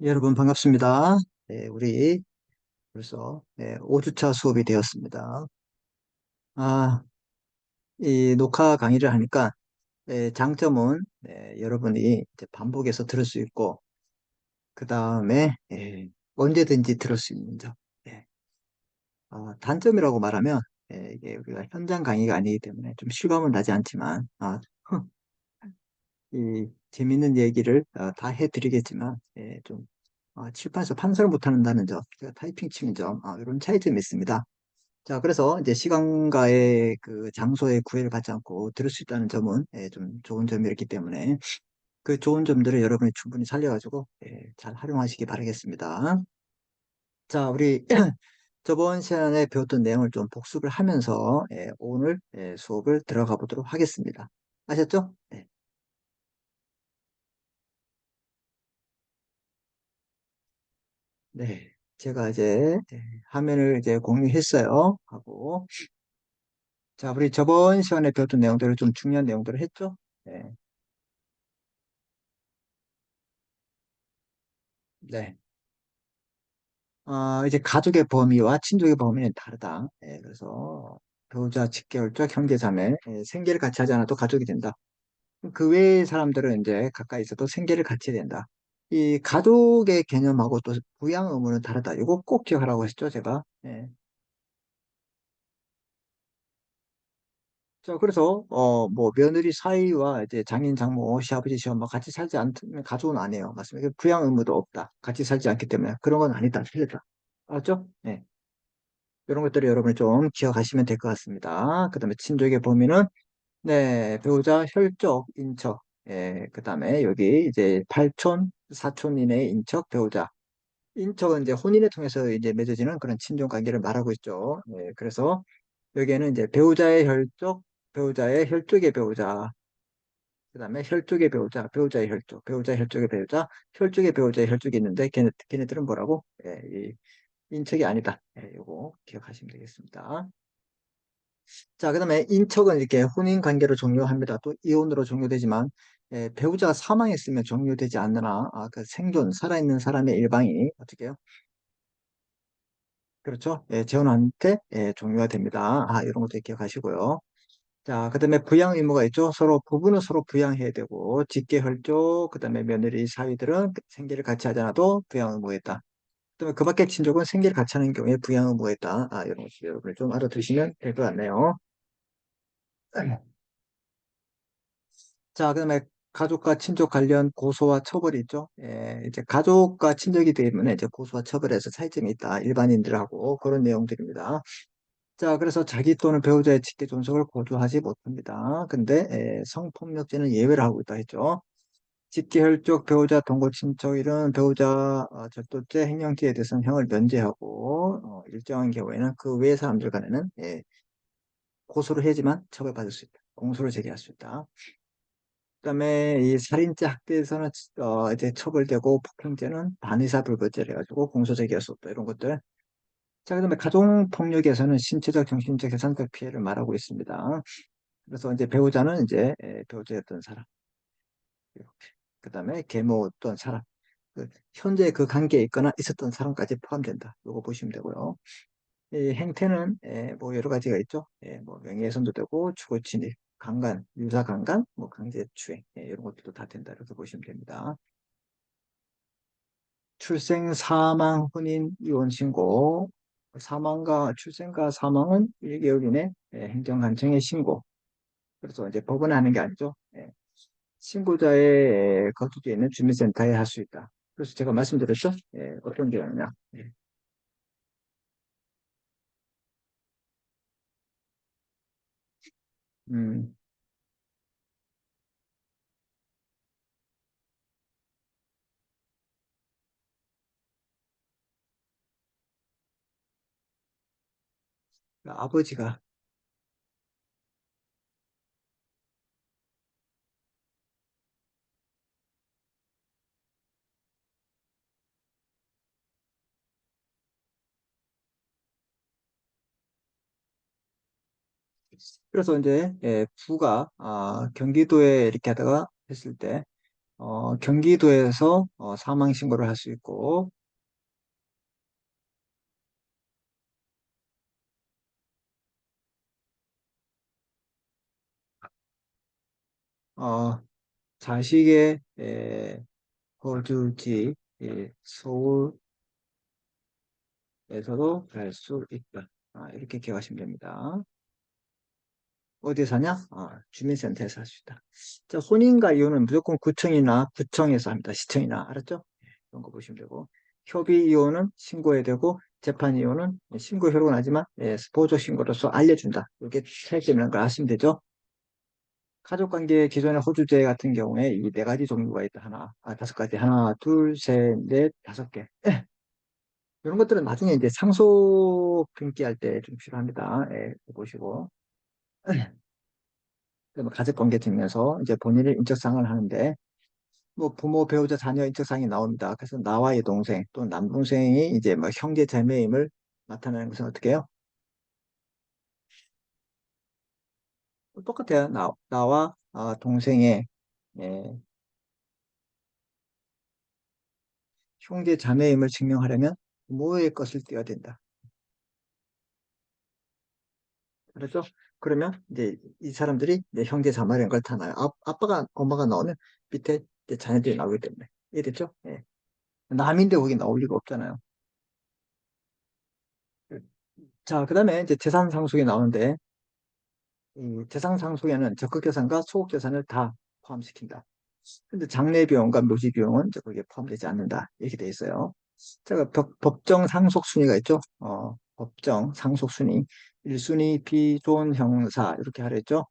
여러분 반갑습니다. 우리 벌써 5주차 수업이 되었습니다. 아, 이 녹화 강의를 하니까 장점은 여러분이 이제 반복해서 들을 수 있고 그 다음에 언제든지 들을 수 있는 점. 예. 단점이라고 말하면 이게 우리가 현장 강의가 아니기 때문에 좀 실감은 나지 않지만 이 재밌는 얘기를 다 해드리겠지만 좀 칠판에서 판서를 못한다는 점, 제가 타이핑 치는 점, 이런 차이점이 있습니다. 자, 그래서 이제 시간과의 그 장소의 구애를 받지 않고 들을 수 있다는 점은 좀 좋은 점이었기 때문에 그 좋은 점들을 여러분이 충분히 살려가지고 잘 활용하시기 바라겠습니다. 자, 우리 저번 시간에 배웠던 내용을 좀 복습을 하면서 오늘 수업을 들어가 보도록 하겠습니다. 아셨죠? 네. 네. 제가 이제 화면을 이제 공유했어요. 하고 자, 우리 저번 시간에 배웠던 내용들을 좀 중요한 내용들을 했죠? 네. 네. 이제 가족의 범위와 친족의 범위는 다르다. 그래서 배우자, 직계월적, 형제자매, 생계를 같이 하지 않아도 가족이 된다. 그 외의 사람들은 이제 가까이 있어도 생계를 같이 해야 된다. 이 가족의 개념하고 또 부양 의무는 다르다. 이거 꼭 기억하라고 했죠, 제가. 자, 그래서, 뭐, 며느리 사이와 이제 장인, 장모, 시아버지, 시엄마 같이 살지 않으면 가족은 아니에요. 맞습니다. 부양 의무도 없다. 같이 살지 않기 때문에. 그런 건 아니다. 틀렸다. 알았죠? 네. 이런 것들을 여러분이 좀 기억하시면 될 것 같습니다. 그 다음에 친족의 범위는, 네, 배우자, 혈족, 인척. 그 다음에 여기 이제 팔촌, 사촌 이내의 인척, 배우자. 인척은 이제 혼인을 통해서 이제 맺어지는 그런 친족 관계를 말하고 있죠. 그래서 여기에는 이제 배우자의 혈족, 배우자의 혈족의 배우자, 그 다음에 혈족의 배우자, 배우자의 혈족, 배우자의 혈족의 배우자, 혈족의 배우자의 혈족이 있는데 걔네들은 뭐라고? 이 인척이 아니다. 요거 기억하시면 되겠습니다. 자, 그 다음에 인척은 이렇게 혼인 관계로 종료합니다. 또 이혼으로 종료되지만 배우자가 사망했으면 종료되지 않느나 그 생존, 살아있는 사람의 일방이 어떻게 해요? 그렇죠? 재혼한테 종료가 됩니다. 이런 것도 기억하시고요. 자, 그다음에 부양 의무가 있죠. 서로 부부는 서로 부양해야 되고 직계혈족, 그다음에 며느리 사위들은 생계를 같이 하지 않아도 부양 의무가 있다. 그다음에 그 밖에 친족은 생계를 같이 하는 경우에 부양 의무가 있다. 이런 것을 여러분이 좀 알아두시면 될 것 같네요. 자, 그다음에 가족과 친족 관련 고소와 처벌이 있죠. 이제 가족과 친족이 되면 이제 고소와 처벌에서 차이점이 있다. 일반인들하고 그런 내용들입니다. 자, 그래서 자기 또는 배우자의 직계 존속을 고조하지 못합니다. 근데 성폭력죄는 예외를 하고 있다 했죠. 직계 혈족, 배우자, 동거 친척 이런 배우자 절도죄, 행령죄에 대해서는 형을 면제하고 일정한 경우에는 그 외의 사람들 간에는 고소를 해야지만 처벌받을 수 있다. 공소를 제기할 수 있다. 그다음에 이 살인죄, 학대에서는 이제 처벌되고 폭행죄는 반의사불거죄를 해가지고 공소 제기할 수 없다. 이런 것들. 자, 그다음에 가정폭력에서는 신체적, 정신적, 재산적 피해를 말하고 있습니다. 그래서 이제 배우자는 이제 배우자였던 사람, 그다음에 계모였던 사람, 현재 그 관계에 있거나 있었던 사람까지 포함된다. 이거 보시면 되고요. 이 행태는 뭐 여러 가지가 있죠. 뭐 명예훼손도 되고 주거 침입, 강간, 유사 강간, 뭐 강제추행 이런 것들도 다 된다. 이렇게 보시면 됩니다. 출생, 사망, 혼인, 이혼 신고, 사망과 출생과 사망은 1개월 이내 행정관청에 신고. 그래서 이제 법원에 하는 게 아니죠. 신고자의 거주지에 있는 주민센터에 할 수 있다. 그래서 제가 말씀드렸죠. 어떤 경우냐. 음, 아버지가 그래서 이제 부가 경기도에 이렇게 하다가 했을 때 경기도에서 사망 신고를 할 수 있고, 어, 자식의 거주지 서울에서도 갈 수 있다. 이렇게 기억하시면 됩니다. 어디에 사냐? 주민센터에서 할 수 있다. 자, 혼인과 이혼은 무조건 구청이나 구청에서 합니다. 시청이나. 알았죠? 이런 거 보시면 되고. 협의 이혼은 신고해야 되고, 재판 이혼은 신고 효력은 하지만, 보조 신고로서 알려준다. 이렇게 차이점이라는 걸 아시면 되죠? 가족관계 기존의 호주제 같은 경우에 이 네 가지 종류가 있다. 다섯 가지. 하나, 둘, 셋, 넷, 다섯 개. 이런 것들은 나중에 이제 상속 등기할 때 좀 필요합니다. 보시고. 그다음에 가족관계 증명서 이제 본인의 인적사항을 하는데 뭐 부모, 배우자, 자녀 인적사항이 나옵니다. 그래서 나와의 동생 또는 남동생이 이제 뭐 형제 자매임을 나타내는 것은 어떻게 해요? 똑같아요. 나와 동생의 예, 형제 자매임을 증명하려면 부모의 것을 띄어야 된다. 그렇죠? 그러면 이제 이 사람들이 내 형제 자매인 걸 다 나요. 아빠가 엄마가 나오면 밑에 이제 자녀들이 나오기 때문에 이해됐죠? 예. 남인데 거기 나올 리가 없잖아요. 자, 그다음에 이제 재산 상속이 나오는데 이 재산 상속에는 적극재산과 소극재산을 다 포함시킨다. 근데 장례 비용과 묘지 비용은 이제 거기에 포함되지 않는다. 이렇게 돼 있어요. 제가 법정 상속 순위가 있죠. 법정 상속 순위. 1순위 비존 형사 이렇게 하려 했죠.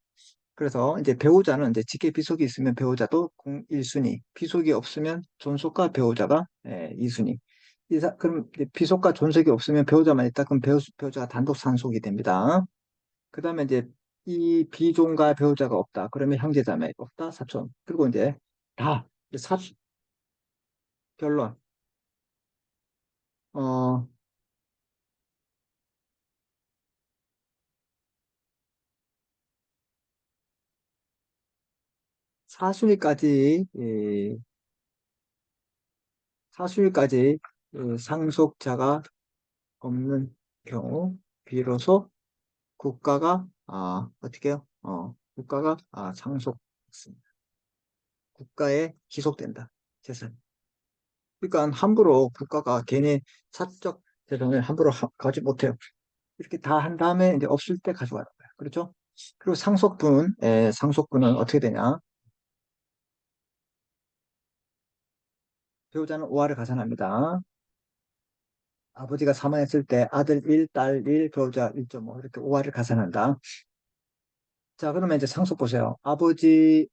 그래서 이제 배우자는 이제 직계 비속이 있으면 배우자도 1순위, 비속이 없으면 존속과 배우자가 2순위. 그럼 이제 비속과 존속이 없으면 배우자만 있다. 그럼 배우자가 단독 상속이 됩니다. 그 다음에 이제 이 비종과 배우자가 없다. 그러면 형제자매 없다. 사촌. 그리고 이제 다 결론. 어, 사순위까지 사순위까지 상속자가 없는 경우 비로소 국가가 어떻게 해요? 국가가 상속 국가에 기속된다. 재산. 그러니까 함부로 국가가 걔네 사적 재산을 함부로 가지 못해요. 이렇게 다 한 다음에 이제 없을 때 가져가는 거예요. 그렇죠? 그리고 상속분은 어떻게 되냐? 배우자는 5화를 가산합니다. 아버지가 사망했을 때 아들 1, 딸 1, 배우자 1.5 이렇게 5화를 가산한다. 자, 그러면 이제 상속 보세요. 아버지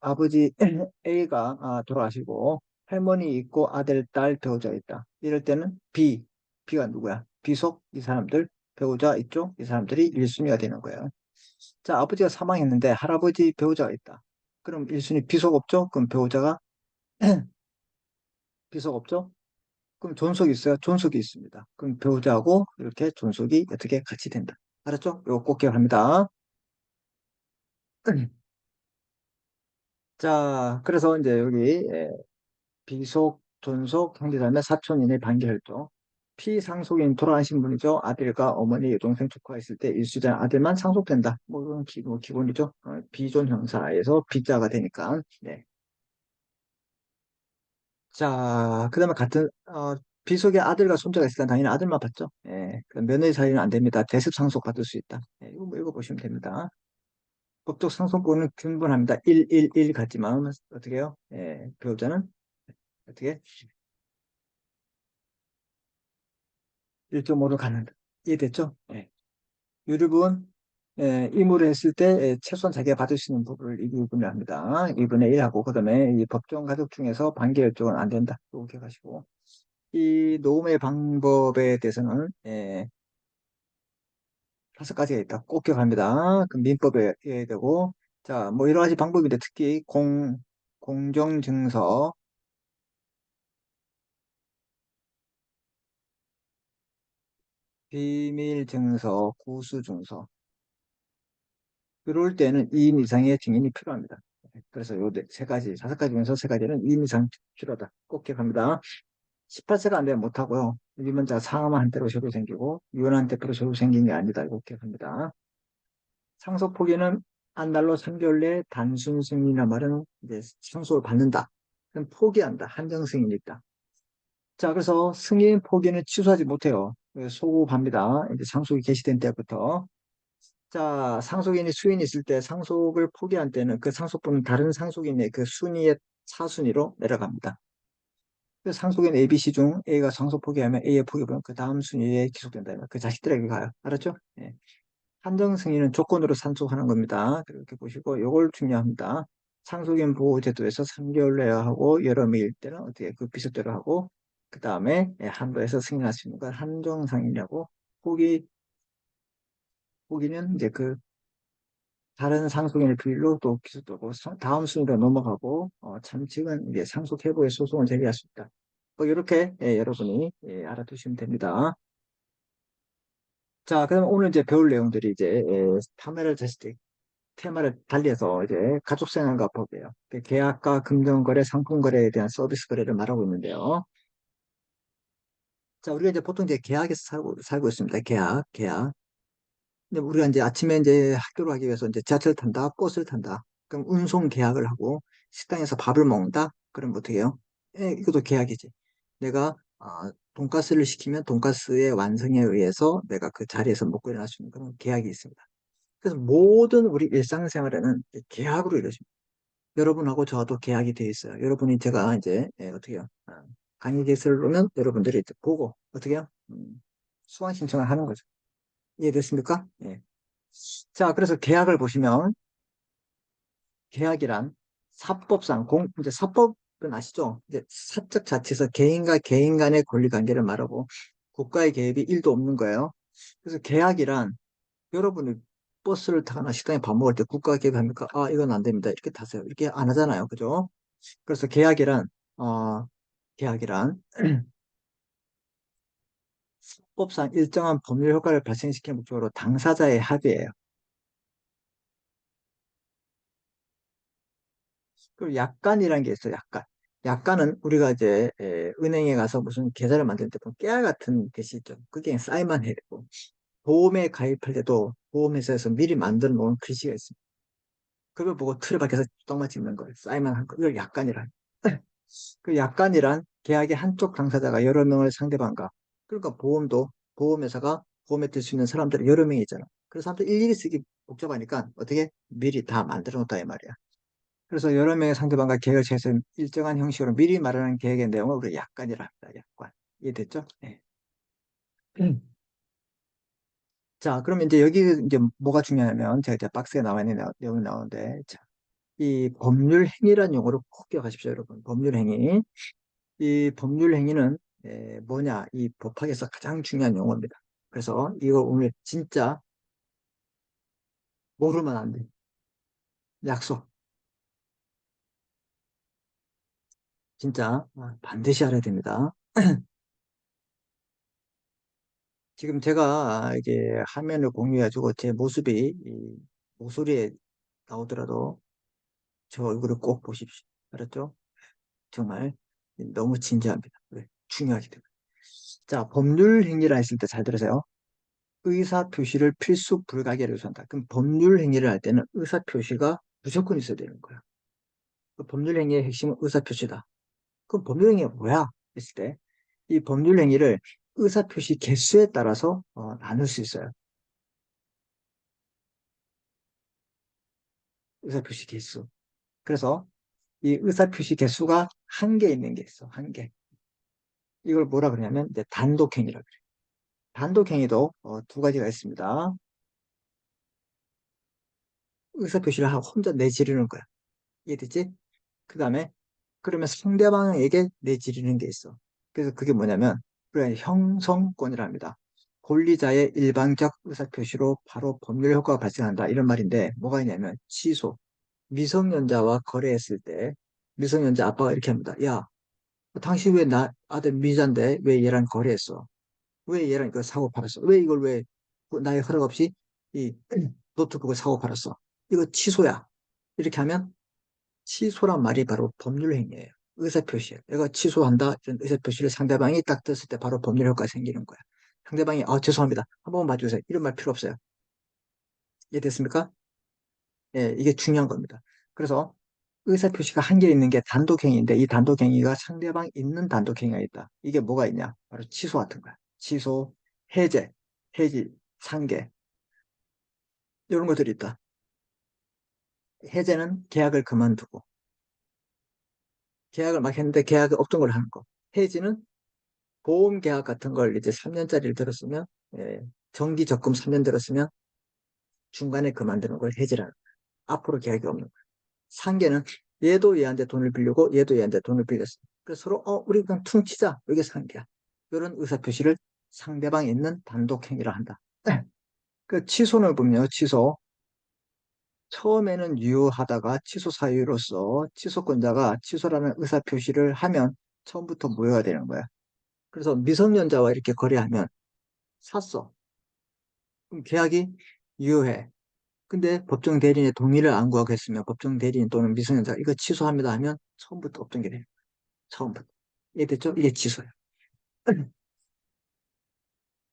A가 돌아가시고 할머니 있고 아들, 딸, 배우자 있다. 이럴 때는 B가 누구야? B속 이 사람들, 배우자 있죠? 이 사람들이 1순위가 되는 거예요. 자, 아버지가 사망했는데 할아버지 배우자가 있다. 그럼 1순위 비속 없죠? 그럼 배우자가 비속 없죠? 그럼 존속이 있어요? 존속이 있습니다. 그럼 배우자하고 이렇게 존속이 어떻게 같이 된다. 알았죠? 이거 꼭 기억합니다. 자, 그래서 이제 여기 비속, 존속, 형제자매, 사촌인의 반계혈종. 피상속인 돌아가신 분이죠. 아들과 어머니, 여동생, 조카 있을 때 일수자 아들만 상속된다. 뭐 이건 기본이죠. 비존 형사에서 비자가 되니까. 네. 자, 그다음에 비속의 아들과 손자가 있을 때 당연히 아들만 받죠. 예, 그 며느리 사이는 안 됩니다. 대습 상속 받을 수 있다. 이거 뭐 읽어보시면 됩니다. 법적 상속권은 충분합니다. 1 같지만 어떻게 해요? 배우자는 어떻게 1.5로 갖는다. 이해됐죠? 유류분 의무를 했을 때 최소한 자기가 받을 수 있는 부분을 이 부분을 합니다. 2분의 1하고 그다음에 이 법정 가족 중에서 반계열적은 안 된다. 이거 기억하시고 이 노움의 방법에 대해서는 5가지가 있다. 꼭 기억합니다. 그 민법에 해야 되고 자, 뭐 여러 가지 방법인데 특히 공정증서, 비밀증서, 구수증서 이럴 때는 2인 이상의 증인이 필요합니다. 그래서 요 세 가지, 다섯 가지 중에서 세 가지는 2인 이상 필요하다. 꼭 기억합니다. 18세가 안 되면 못하고요. 유전자 상하만 한대로 저도 생기고, 유연한 대표로 저도 생긴 게 아니다. 이거 기억합니다. 상속 포기는 한 달로 3개월 내에 단순 승인이란 말은 이제 상속을 받는다. 그럼 포기한다. 한정 승인이 있다. 자, 그래서 승인 포기는 취소하지 못해요. 소급합니다. 이제 상속이 개시된 때부터. 자, 상속인이 수인이 있을 때 상속을 포기한 때는 그 상속분은 다른 상속인의 그 순위의 차순위로 내려갑니다. 그 상속인 ABC 중 A가 상속 포기하면 A의 포기분은 그 다음 순위에 기속된다. 그 자식들에게 가요. 알았죠? 예. 한정 승인은 조건으로 상속하는 겁니다. 그렇게 보시고 이걸 중요합니다. 상속인 보호 제도에서 3개월 내에 하고 여러 명일 때는 어떻게 그 비슷대로 하고 그 다음에 한도에서 승인할 수 있는 걸 한정 상인이라고 포기는 이제 그 다른 상속인의 비율로 또 기소되고 다음 순위로 넘어가고 참칭은 이제 상속 회부의 소송을 제기할 수 있다. 뭐 이렇게 여러분이 알아두시면 됩니다. 자, 그럼 오늘 이제 배울 내용들이 이제 카메라 테스트 테마를 달리해서 이제 가족생활과 법이에요. 그 계약과 금전거래, 상품거래에 대한 서비스 거래를 말하고 있는데요. 자, 우리가 이제 보통 이제 계약에서 살고 있습니다. 계약. 근데 우리가 이제 아침에 이제 학교를 가기 위해서 이제 지하철을 탄다, 버스를 탄다. 그럼 운송 계약을 하고 식당에서 밥을 먹는다. 그럼 어떻게 해요? 이것도 계약이지. 내가 돈가스를 시키면 돈가스의 완성에 의해서 내가 그 자리에서 먹고 일어날 수 있는 그런 계약이 있습니다. 그래서 모든 우리 일상생활에는 계약으로 이루어집니다. 여러분하고 저하고 계약이 돼 있어요. 여러분이 제가 이제 어떻게 해요? 강의 개설을 오면 여러분들이 이제 보고 어떻게 해요? 수강 신청을 하는 거죠. 이해됐습니까? 예. 자, 그래서 계약을 보시면 계약이란 사법상 이제 사법은 아시죠? 이제 사적 자치에서 개인과 개인 간의 권리 관계를 말하고 국가의 개입이 1도 없는 거예요. 그래서 계약이란 여러분이 버스를 타거나 식당에 밥 먹을 때 국가가 개입합니까? 아, 이건 안 됩니다. 이렇게 타세요. 이렇게 안 하잖아요. 그죠? 그래서 어, 계약이란 사법상 일정한 법률 효과를 발생시키는 목적으로 당사자의 합의예요. 그리고 약관이라는 게 있어요. 약관. 약관은 우리가 이제 은행에 가서 무슨 계좌를 만들 때 보면 깨알 같은 것이 있죠. 그게 사인만 해야 되고 보험에 가입할 때도 보험회사에서 미리 만들어 놓은 글씨가 있습니다. 그걸 보고 틀에 박혀서 똥만 찍는 거예요. 사인만 한 거. 이걸 약관이라. 그 약관이란 계약의 한쪽 당사자가 여러 명을 상대방과 그러니까 보험회사가 보험에 들 수 있는 사람들이 여러 명이 있잖아. 그래서 사람들 일일이 쓰기 복잡하니까 어떻게 미리 다 만들어 놓다 이 말이야. 그래서 여러 명의 상대방과 계획을 세워서 일정한 형식으로 미리 마련한 계획의 내용을 우리가 약관이라 합니다. 약관. 이해됐죠? 네. 자, 그러면 이제 여기 이제 뭐가 중요하냐면 제가 이제 박스에 나와 있는 내용이 나오는데 자, 이 법률 행위라는 용어를 꼭 기억하십시오, 여러분. 법률 행위. 이 법률 행위는 뭐냐? 이 법학에서 가장 중요한 용어입니다. 그래서 이거 오늘 진짜 모르면 안 돼. 약속. 진짜 반드시 알아야 됩니다. 지금 제가 이게 화면을 공유해가지고 제 모습이 이 목소리에 나오더라도 저 얼굴을 꼭 보십시오. 알았죠? 정말 너무 진지합니다. 네, 중요하기 때문에. 자, 법률 행위라 했을 때 잘 들으세요. 의사 표시를 필수 불가결로 한다. 그럼 법률 행위를 할 때는 의사 표시가 무조건 있어야 되는 거야. 그 법률 행위의 핵심은 의사 표시다. 그럼 법률 행위가 뭐야? 했을 때 이 법률 행위를 의사 표시 개수에 따라서 나눌 수 있어요. 의사 표시 개수. 그래서 이 의사표시 개수가 한 개 있는 게 있어. 한 개. 이걸 뭐라 그러냐면 이제 단독행위라 그래. 단독행위도 두 가지가 있습니다. 의사표시를 하고 혼자 내지르는 거야. 이해됐지? 그 다음에 그러면 상대방에게 내지르는 게 있어. 그래서 그게 뭐냐면 우리가 형성권이라 합니다. 권리자의 일방적 의사표시로 바로 법률 효과가 발생한다. 이런 말인데 뭐가 있냐면 취소. 미성년자와 거래했을 때 미성년자 아빠가 이렇게 합니다. 야, 당신 왜 아들 미자인데 왜 얘랑 거래했어? 왜 얘랑 이거 사고 팔았어? 왜 이걸 왜 나의 허락 없이 이 노트북을 사고 팔았어? 이거 취소야. 이렇게 하면 취소란 말이 바로 법률 행위예요. 의사표시예요. 내가 취소한다. 이런 의사표시를 상대방이 딱 떴을 때 바로 법률 효과가 생기는 거야. 상대방이 죄송합니다. 한 번만 봐주세요. 이런 말 필요 없어요. 이해됐습니까? 예, 이게 중요한 겁니다. 그래서 의사표시가 한 개 있는 게 단독행위인데 이 단독행위가 상대방 있는 단독행위가 있다. 이게 뭐가 있냐? 바로 취소 같은 거야. 취소, 해제, 해지, 상계 이런 것들이 있다. 해제는 계약을 그만두고 계약을 막 했는데 계약이 없던 걸 하는 거. 해지는 보험 계약 같은 걸 이제 3년짜리를 들었으면 예, 정기 적금 3년 들었으면 중간에 그만두는 걸 해지라는 거야. 앞으로 계약이 없는 거야. 상계는 얘도 얘한테 돈을 빌리고 얘도 얘한테 돈을 빌렸어. 그래서 서로 우리 그냥 퉁치자. 이게 상계야. 이런 의사표시를 상대방 있는 단독행위라 한다. 그 취소를 보면요. 취소. 처음에는 유효하다가 취소 사유로서 취소권자가 취소라는 의사표시를 하면 처음부터 무효가 되는 거야. 그래서 미성년자와 이렇게 거래하면 샀어. 그럼 계약이 유효해. 근데 법정 대리인의 동의를 안 구하고 했으면 법정 대리인 또는 미성년자가 이거 취소합니다 하면 처음부터 없던 게 돼요. 처음부터. 이해됐죠? 이게 취소예요.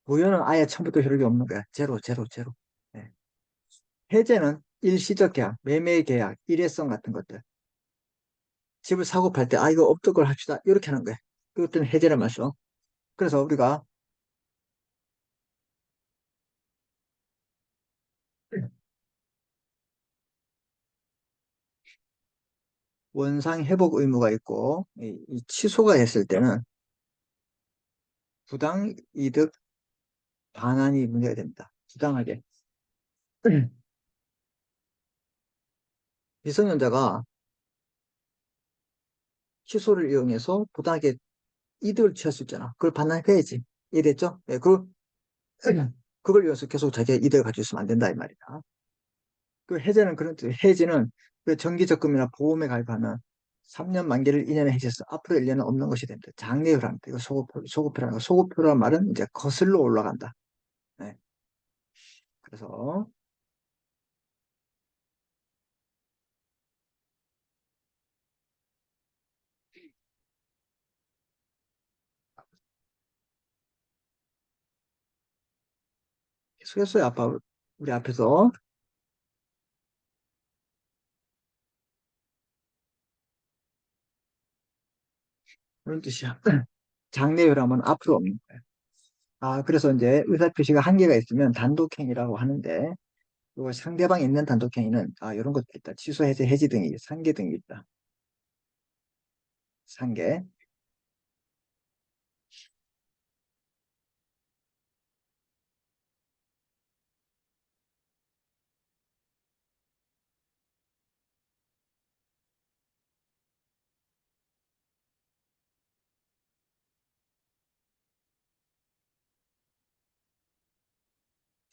무효는 아예 처음부터 효력이 없는 거야. 제로, 제로, 제로. 네. 해제는 일시적 계약, 매매 계약, 일회성 같은 것들. 집을 사고 팔 때, 이거 없던 걸 합시다. 이렇게 하는 거야. 그것들은 해제란 말이죠. 그래서 우리가 원상 회복 의무가 있고, 이 취소가 됐을 때는 부당 이득 반환이 문제가 됩니다. 부당하게. 미성년자가 취소를 이용해서 부당하게 이득을 취할 수 있잖아. 그걸 반환해야지. 이해됐죠? 네, 그걸 이용해서 계속 자기가 이득을 가지고 있으면 안 된다, 이 말이야. 그 해제는 그런 뜻, 해지는 그 정기적금이나 보험에 가입하면 3년 만기를 2년에 해지해서 앞으로 1년은 없는 것이 됩니다. 장래휴랍니다. 이거 소급표라는 거. 소급표란 말은 이제 거슬러 올라간다. 네. 그래서 계속했어요. 아빠 우리 앞에서 그런 뜻이야. 장래휴랍은 앞으로 없는 거예요. 그래서 이제 의사표시가 한계가 있으면 단독행위라고 하는데 요 상대방이 있는 단독행위는 이런 것도 있다. 취소, 해제, 해지 등이 상계 등이 있다. 상계.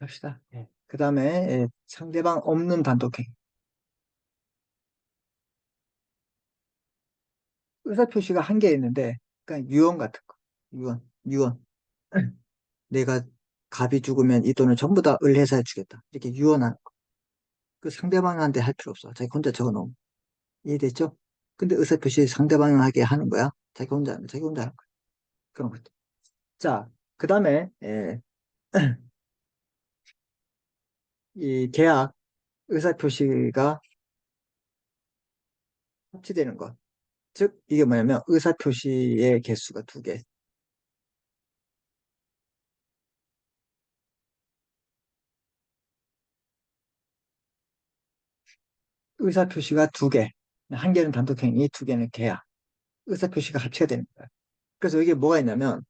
합시다. 예. 그 다음에 상대방 없는 단독행위. 의사표시가 한 개 있는데 그러니까 유언 같은 거. 유언. 내가 갑이 죽으면 이 돈을 전부 다 을회사에 주겠다. 이렇게 유언하는 거. 그 상대방한테 할 필요 없어. 자기 혼자 적어놓으면. 이해됐죠? 근데 의사표시 상대방에게 하는 거야. 자기 혼자 하는 거야. 그런 것들. 자, 그 다음에 이 계약 의사표시가 합치되는 것. 즉, 이게 뭐냐면 의사표시의 개수가 두 개. 의사표시가 두 개. 한 개는 단독행위, 두 개는 계약. 의사표시가 합치가 되는 거야. 그래서 이게 뭐가 있냐면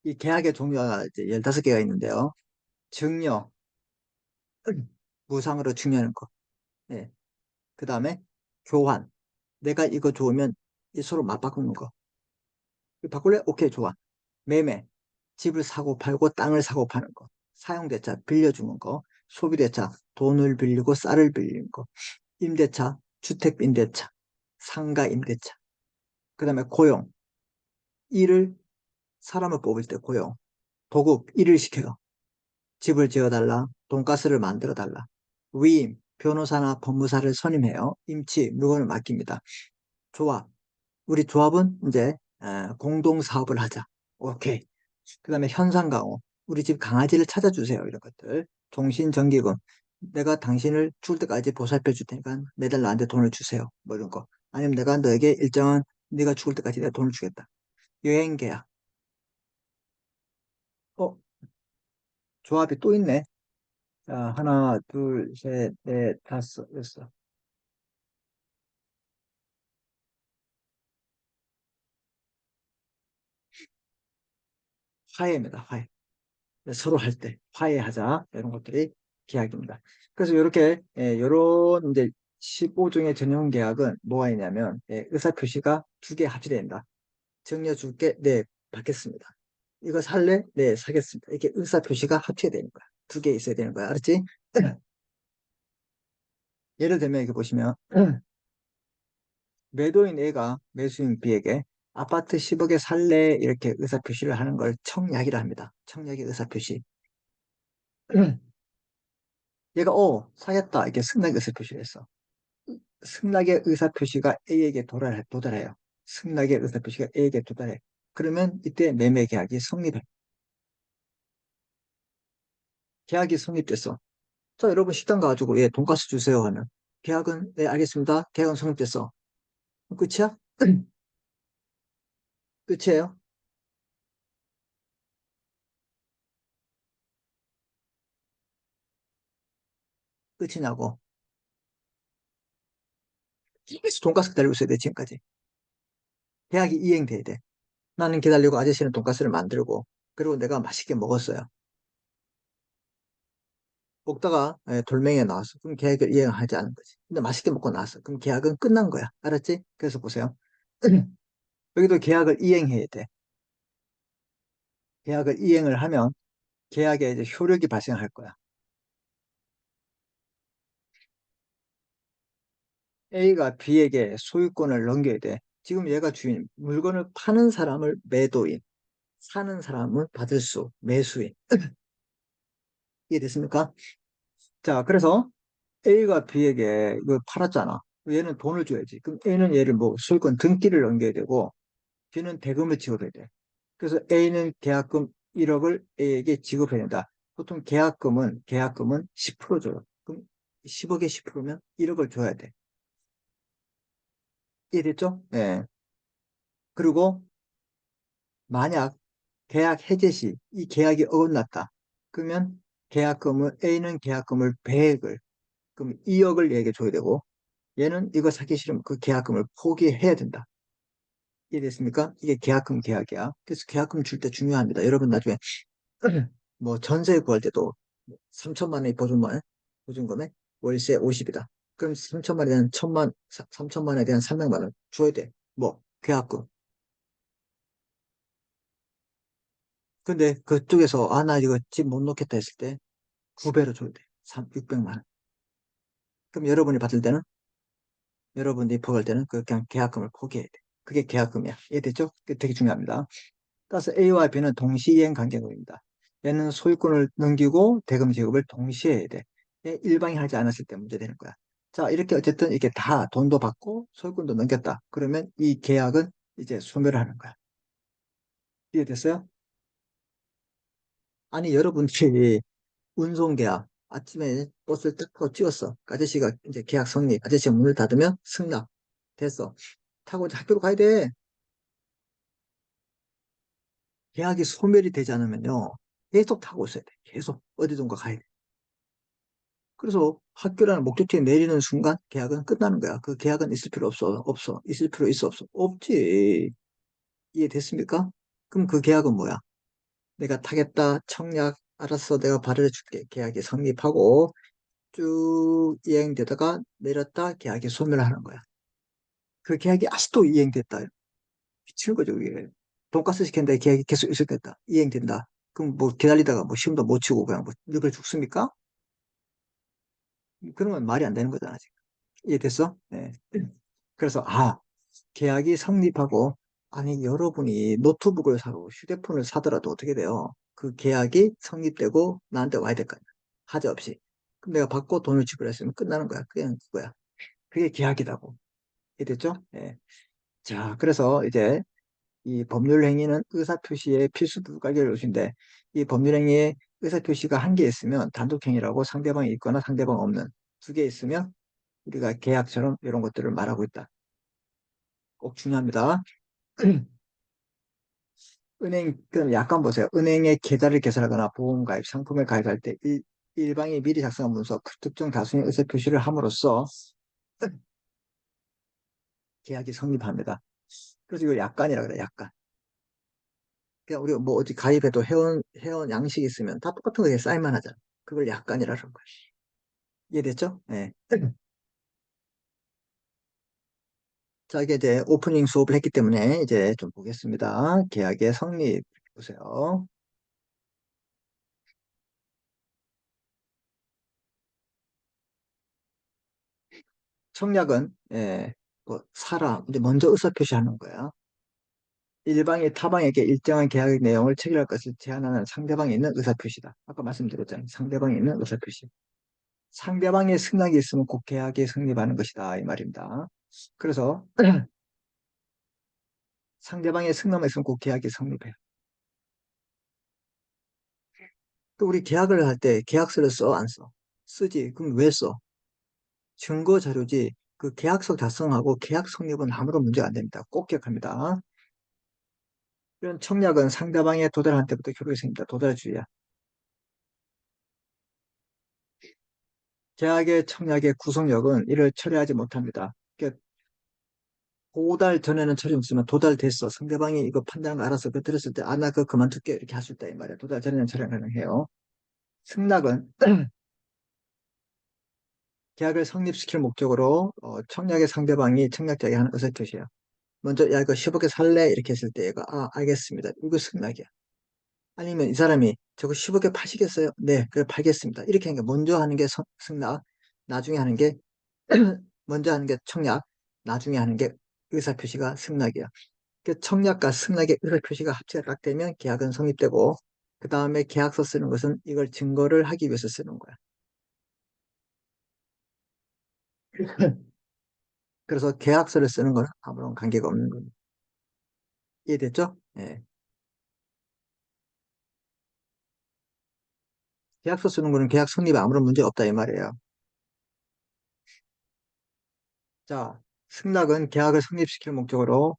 이 계약의 종류가 이제 15개가 있는데요. 증여, 무상으로 증여하는 거. 예. 그 다음에 교환. 내가 이거 좋으면 이 서로 맞바꾸는 거. 이거 바꿀래? 오케이, 좋아. 매매. 집을 사고 팔고 땅을 사고 파는 거. 사용대차, 빌려주는 거. 소비대차, 돈을 빌리고 쌀을 빌리는 거. 임대차, 주택임대차, 상가임대차. 그 다음에 고용. 일을, 사람을 뽑을 때 고용. 도급, 일을 시켜요. 집을 지어달라. 돈가스를 만들어달라. 위임. 변호사나 법무사를 선임해요. 임치, 물건을 맡깁니다. 조합. 우리 조합은 이제 공동 사업을 하자. 오케이. 그다음에 현상 강호. 우리 집 강아지를 찾아주세요. 이런 것들. 종신정기금. 내가 당신을 죽을 때까지 보살펴 줄 테니까 매달 나한테 돈을 주세요. 뭐 이런 거. 아니면 내가 너에게 일정한 네가 죽을 때까지 내가 돈을 주겠다. 여행 계약. 어, 조합이 또 있네. 자, 하나, 둘, 셋, 넷, 다섯, 여섯. 화해입니다. 화해. 서로 할 때 화해하자 이런 것들이 계약입니다. 그래서 이렇게 이런 이제 15종의 전형 계약은 뭐가 있냐면 의사 표시가 두 개 합치된다. 정려 줄게, 네, 받겠습니다. 이거 살래? 네, 사겠습니다. 이렇게 의사 표시가 합쳐야 되는 거야. 두 개 있어야 되는 거야. 알았지? 예를 들면 이렇게 보시면 매도인 A가 매수인 B에게 아파트 10억에 살래? 이렇게 의사 표시를 하는 걸 청약이라 합니다. 청약의 의사 표시. 얘가 사겠다 이렇게 승낙 의사 표시를 했어. 승낙의 의사 표시가 A에게 도달해요. 승낙의 의사 표시가 A에게 도달해. 그러면 이때 매매 계약이 성립해. 계약이 성립됐어. 자, 여러분 식당 가가지고 예, 돈가스 주세요 하면 계약은 네, 알겠습니다. 계약은 성립됐어. 끝이야? 끝이에요? 끝이냐고. 계속 돈가스 기다리고 있어야 돼, 지금까지. 계약이 이행돼야 돼. 나는 기다리고 아저씨는 돈가스를 만들고 그리고 내가 맛있게 먹었어요. 먹다가 돌멩이가 나왔어. 그럼 계약을 이행하지 않은 거지. 근데 맛있게 먹고 나왔어. 그럼 계약은 끝난 거야. 알았지? 그래서 보세요. 여기도 계약을 이행해야 돼. 계약을 이행을 하면 계약에 이제 효력이 발생할 거야. A가 B에게 소유권을 넘겨야 돼. 지금 얘가 주인, 물건을 파는 사람을 매도인, 사는 사람을 받을 수, 매수인. 이해됐습니까? 자, 그래서 A가 B에게 이걸 팔았잖아. 얘는 돈을 줘야지. 그럼 A는 얘를 뭐 소유권 등기를 넘겨야 되고, B는 대금을 지급해야 돼. 그래서 A는 계약금 1억을 A에게 지급해야 된다. 보통 계약금은 10% 줘요. 그럼 10억에 10%면 1억을 줘야 돼. 이해됐죠? 네. 그리고 만약 계약 해제 시 이 계약이 어긋났다. 그러면 A는 계약금을 100억을, 그럼 2억을 얘에게 줘야 되고, 얘는 이거 사기 싫으면 그 계약금을 포기해야 된다. 이해됐습니까? 이게 계약금 계약이야. 그래서 계약금 줄 때 중요합니다. 여러분 나중에 뭐 전세 구할 때도 3천만 원이 보증금에 월세 50이다. 그럼 3천만 원에 대한 3천만 원에 대한 300만 원 줘야 돼. 뭐 계약금. 근데 그쪽에서 나 이거 집 못 놓겠다 했을 때 9배로 줘야 돼. 600만 원. 그럼 여러분들이 포기할 때는 그 그냥 계약금을 포기해야 돼. 그게 계약금이야. 이해됐죠? 그게 되게 중요합니다. 따라서 A와 B는 동시이행 관계금입니다. 얘는 소유권을 넘기고 대금 지급을 동시에 해야 돼. 얘 일방이 하지 않았을 때 문제되는 거야. 자, 이렇게 어쨌든 이렇게 다 돈도 받고 소유권도 넘겼다. 그러면 이 계약은 이제 소멸을 하는 거야. 이해됐어요? 아니, 여러분들이 운송계약 아침에 버스를 딱 타고 찍었어. 그 아저씨가 이제 계약 성립. 아저씨가 문을 닫으면 승낙. 됐어. 타고 이제 학교로 가야 돼. 계약이 소멸이 되지 않으면요. 계속 타고 있어야 돼. 계속 어디든가 가야 돼. 그래서 학교라는 목적지에 내리는 순간 계약은 끝나는 거야. 그 계약은 있을 필요 없어. 없어. 있을 필요 있어 없어. 없지. 이해됐습니까? 그럼 그 계약은 뭐야? 내가 타겠다. 청약 알았어. 내가 발을 줄게. 계약이 성립하고 쭉 이행되다가 내렸다. 계약이 소멸하는 거야. 그 계약이 아직도 이행됐다. 미치는 거죠, 그게. 돈가스 시켰는데 계약이 계속 있었겠다. 이행된다. 그럼 뭐 기다리다가 뭐 시험도 못 치고 그냥 뭐 늙어 죽습니까? 그런 건 말이 안 되는 거잖아, 지금. 이해됐어? 네. 그래서, 계약이 성립하고, 아니, 여러분이 노트북을 사고 휴대폰을 사더라도 어떻게 돼요? 그 계약이 성립되고 나한테 와야 될 거 아니야. 하자 없이. 그럼 내가 받고 돈을 지불했으면 끝나는 거야. 그냥 그거야. 그게 계약이라고. 이해됐죠? 예. 자, 그래서 이제 이 법률 행위는 의사표시의 필수 부가결 요소인데 이 법률 행위에 의사표시가 한 개 있으면 단독행위라고 상대방이 있거나 상대방 없는 두 개 있으면 우리가 계약처럼 이런 것들을 말하고 있다. 꼭 중요합니다. 그럼 약관 보세요. 은행에 계좌를 개설하거나 보험가입, 상품을 가입할 때 일방이 미리 작성한 문서, 그 특정 다수의 의사표시를 함으로써 계약이 성립합니다. 그래서 이걸 약관이라 그래, 약관. 그냥 우리가 뭐 어디 가입해도 회원 양식이 있으면 다 똑같은 거에 사인만 하잖아. 그걸 약관이라는 거야. 이해됐죠? 네. 자, 이게 이제 오프닝 수업을 했기 때문에 이제 좀 보겠습니다. 계약의 성립 보세요. 청약은 뭐 사람 이제 먼저 의사표시하는 거야. 일방이 타방에게 일정한 계약 내용을 체결할 것을 제한하는 상대방이 있는 의사표시다. 아까 말씀드렸잖아요. 상대방이 있는 의사표시. 상대방의 승낙이 있으면 꼭 계약이 성립하는 것이다. 이 말입니다. 그래서 상대방의 승낙만 있으면 꼭 계약이 성립해요. 또 우리 계약을 할 때 계약서를 써, 안 써? 쓰지. 그럼 왜 써? 증거 자료지. 그 계약서 작성하고 계약 성립은 아무런 문제가 안 됩니다. 꼭 기억합니다. 이런 청약은 상대방의 도달한 때부터 효력이 생깁니다. 도달주의야. 계약의 청약의 구속력은 이를 처리하지 못합니다. 그러니까 도달 전에는 처리 없으면 도달됐어. 상대방이 이거 판단을 알아서 그 들었을 때, 아, 나 그거 그만둘게. 이렇게 할 수 있다. 이 말이야. 도달 전에는 처리 가능해요. 승낙은 계약을 성립시킬 목적으로 청약의 상대방이 청약자에게 하는 의사표시야. 먼저, 야, 이거 10억에 살래? 이렇게 했을 때 얘가, 아, 알겠습니다. 이거 승낙이야. 아니면 이 사람이 저거 10억에 파시겠어요? 네, 그래, 팔겠습니다. 이렇게 하는 게 먼저 하는 게 승낙, 나중에 하는 게, 먼저 하는 게 청약, 나중에 하는 게 의사표시가 승낙이야. 그 청약과 승낙의 의사표시가 합치가 딱 되면 계약은 성립되고, 그 다음에 계약서 쓰는 것은 이걸 증거를 하기 위해서 쓰는 거야. 그래서 계약서를 쓰는 건 아무런 관계가 없는 겁니다. 이해됐죠? 예. 계약서 쓰는 거는 계약 성립에 아무런 문제 없다 이 말이에요. 자, 승낙은 계약을 성립시킬 목적으로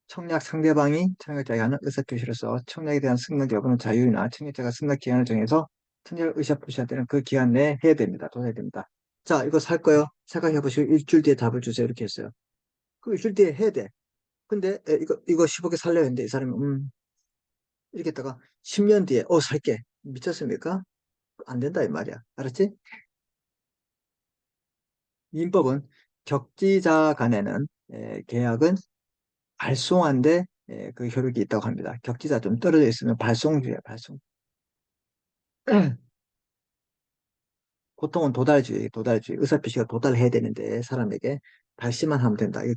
청약 상대방이 청약자에게 하는 의사표시로서 청약에 대한 승낙 여부는 자유이나 청약자가 승낙 기한을 정해서 청약을 의사표시할 때는 그 기한 내에 해야 됩니다. 돈 해야 됩니다. 자, 이거 살 거요? 생각해 보시고 일주일 뒤에 답을 주세요. 이렇게 했어요. 그 일주일 뒤에 해야 돼. 근데 이거 10억에 살려 했는데 이 사람이 이렇게 했다가 10년 뒤에 살게. 미쳤습니까? 안 된다 이 말이야. 알았지? 민법은 격지자 간에는 계약은 발송한데 그 효력이 있다고 합니다. 격지자 좀 떨어져 있으면 발송주의야, 발송. 보통은 도달주의. 의사표시가 도달해야 되는데 사람에게 발시만 하면 된다. 이거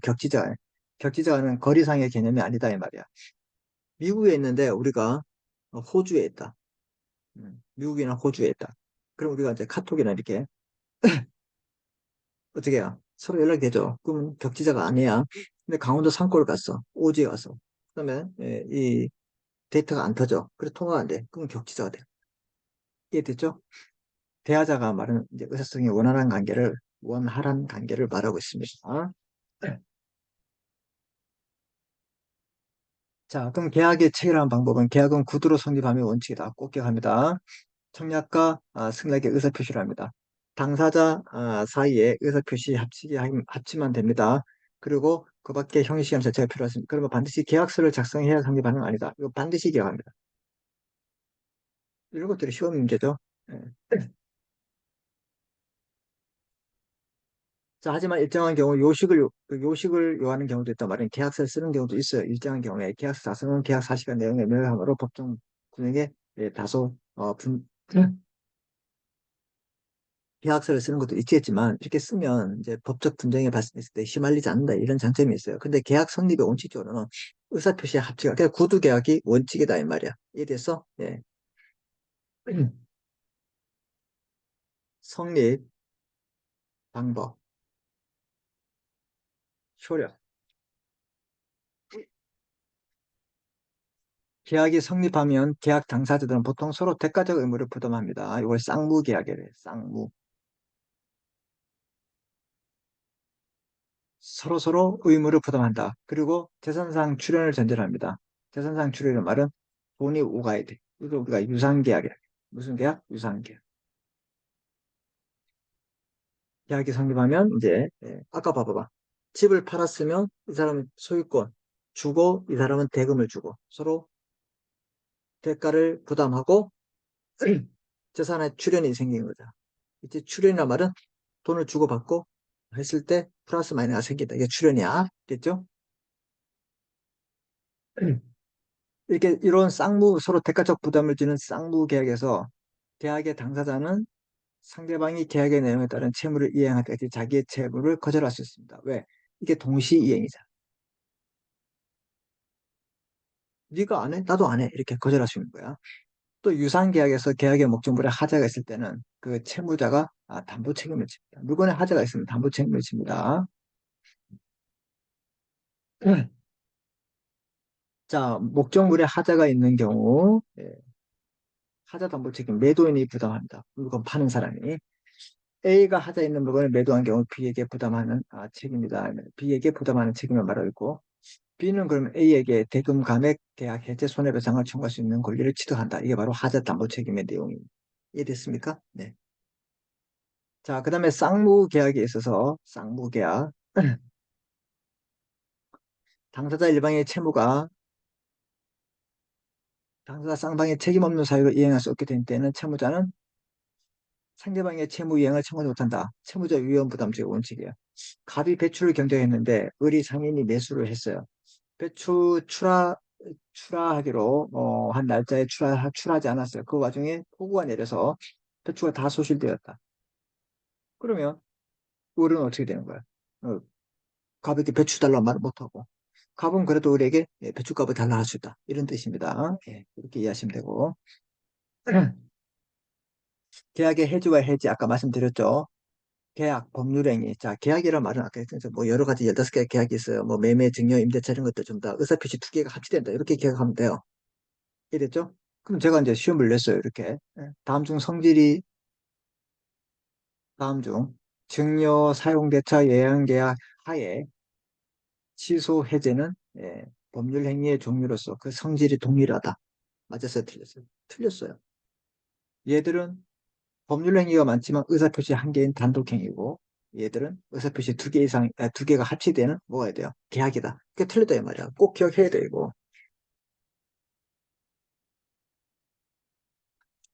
격지자는 거리상의 개념이 아니다 이 말이야. 미국에 있는데 우리가 호주에 있다. 미국이나 호주에 있다. 그럼 우리가 이제 카톡이나 이렇게 어떻게 해요? 서로 연락이 되죠. 그럼 격지자가 아니야. 근데 강원도 산골 갔어. 오지에 갔어. 그러면 이 데이터가 안 터져. 그래 통화가 안 돼. 그럼 격지자가 돼. 이해됐죠? 대하자가 말하는 이제 의사성이 원활한 관계를 말하고 있습니다. 자, 그럼 계약의 체결하는 방법은 계약은 구두로 성립하며 원칙이다. 꼭 기억합니다. 청약과 승낙의 의사표시를 합니다. 당사자 사이에 의사표시 합치면 됩니다. 그리고 그 밖에 형식시험 자체가 필요하습니다. 그러면 반드시 계약서를 작성해야 성립하는 건 아니다. 이거 반드시 기억합니다. 이런 것들이 쉬운 문제죠. 예. 자, 하지만 일정한 경우 요식을 요하는 경우도 있단 말이에요. 계약서를 쓰는 경우도 있어요. 일정한 경우에 계약서 작성은 계약 사실과 내용의 명확함으로 법정 분에게 다소 계약서를 쓰는 것도 있겠지만 이렇게 쓰면 이제 법적 분쟁이 발생했을 때 휘말리지 않는다 이런 장점이 있어요. 근데 계약 성립의 원칙적으로는 의사표시의 합치가 그냥 구두 계약이 원칙이다 이 말이야. 이해됐어? 예. 성립, 방법, 효력. 계약이 성립하면 계약 당사자들은 보통 서로 대가적 의무를 부담합니다. 이걸 쌍무계약이래. 쌍무. 서로 의무를 부담한다. 그리고 재산상 출연을 전제로 합니다. 재산상 출연의 말은 돈이 오가야 돼. 이거 우리가 유상계약이야. 무슨 계약? 유상계약. 계약이 성립하면 이제 아까 봐봐봐. 집을 팔았으면 이 사람은 소유권 주고 이 사람은 대금을 주고 서로 대가를 부담하고 재산에 출연이 생긴 거죠. 이제 출연이란 말은 돈을 주고받고 했을 때 플러스 마이너스가 생긴다. 이게 출연이야. 됐죠? 이렇게 이런 쌍무 서로 대가적 부담을 주는 쌍무 계약에서 계약의 당사자는 상대방이 계약의 내용에 따른 채무를 이행할 때까지 자기의 채무를 거절할 수 있습니다. 왜? 이게 동시 이행이잖아. 네가 안 해? 나도 안 해. 이렇게 거절할 수 있는 거야. 또 유상계약에서 계약의 목적물에 하자가 있을 때는 그 채무자가 담보 책임을 집니다. 물건에 하자가 있으면 담보 책임을 집니다. 자, 목적물에 하자가 있는 경우 하자 담보 책임 매도인이 부담합니다. 물건 파는 사람이. A가 하자 있는 물건을 매도한 경우 B에게 부담하는 책임이다. B에게 부담하는 책임을 말하고 있고 B는 그럼 A에게 대금 감액 계약 해제 손해배상을 청구할 수 있는 권리를 취득한다. 이게 바로 하자 담보 책임의 내용입니다. 이해됐습니까? 네. 자, 그 다음에 쌍무 계약에 있어서 쌍무 계약 당사자 일방의 채무가 당사자 쌍방의 책임 없는 사유로 이행할 수 없게 된 때는 채무자는 상대방의 채무 이행을 청구하지 못한다. 채무자 위험 부담제의 원칙이에요. 갑이 배추를 경쟁했는데 을이 상인이 매수를 했어요. 배추 출하하기로 한 날짜에 출하하지 않았어요. 그 와중에 폭우가 내려서 배추가 다 소실되었다. 그러면 을은 어떻게 되는 거야? 어, 갑에게 배추 달라 말을 못하고 갑은 그래도 을에게 배추값을 달라 할 수 있다. 이런 뜻입니다. 예, 이렇게 이해하시면 되고 계약의 해지와 해지 아까 말씀드렸죠. 계약, 법률행위. 자, 계약이란 말은 아까 했죠. 뭐 여러 가지 15개 계약이 있어요. 뭐 매매, 증여, 임대차 이런 것들 좀 다 의사표시 두 개가 합치된다. 이렇게 계약하면 돼요. 이랬죠? 그럼 제가 이제 시험을 냈어요. 이렇게. 다음 중 증여, 사용대차, 예약계약 하에 취소, 해제는 법률 행위의 종류로서 그 성질이 동일하다. 맞았어요? 틀렸어요? 틀렸어요. 얘들은 법률 행위가 많지만 의사표시 한 개인 단독 행위고 얘들은 의사표시 두 개 이상, 두 개가 합치되는 뭐가 돼요? 계약이다. 그게 틀렸다 이 말이야. 꼭 기억해야 돼 이거.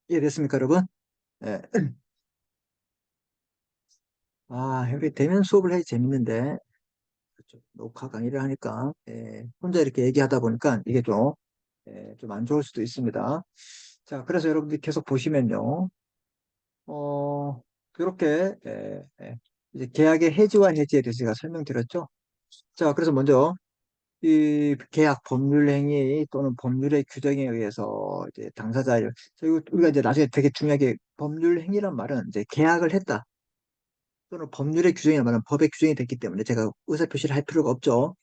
이해됐습니까, 여러분? 예. 이렇게 대면 수업을 해야 재밌는데 그렇죠. 녹화 강의를 하니까 혼자 이렇게 얘기하다 보니까 이게 좀 안 좋을 수도 있습니다. 자, 그래서 여러분들이 계속 보시면요. 어, 그렇게 이제 계약의 해지와 해지에 대해서 제가 설명드렸죠. 자, 그래서 먼저 이 계약 법률 행위 또는 법률의 규정에 의해서 이제 당사자를 우리가 이제 나중에 되게 중요하게 법률 행위란 말은 이제 계약을 했다 또는 법률의 규정이란 말은 법의 규정이 됐기 때문에 제가 의사표시를 할 필요가 없죠.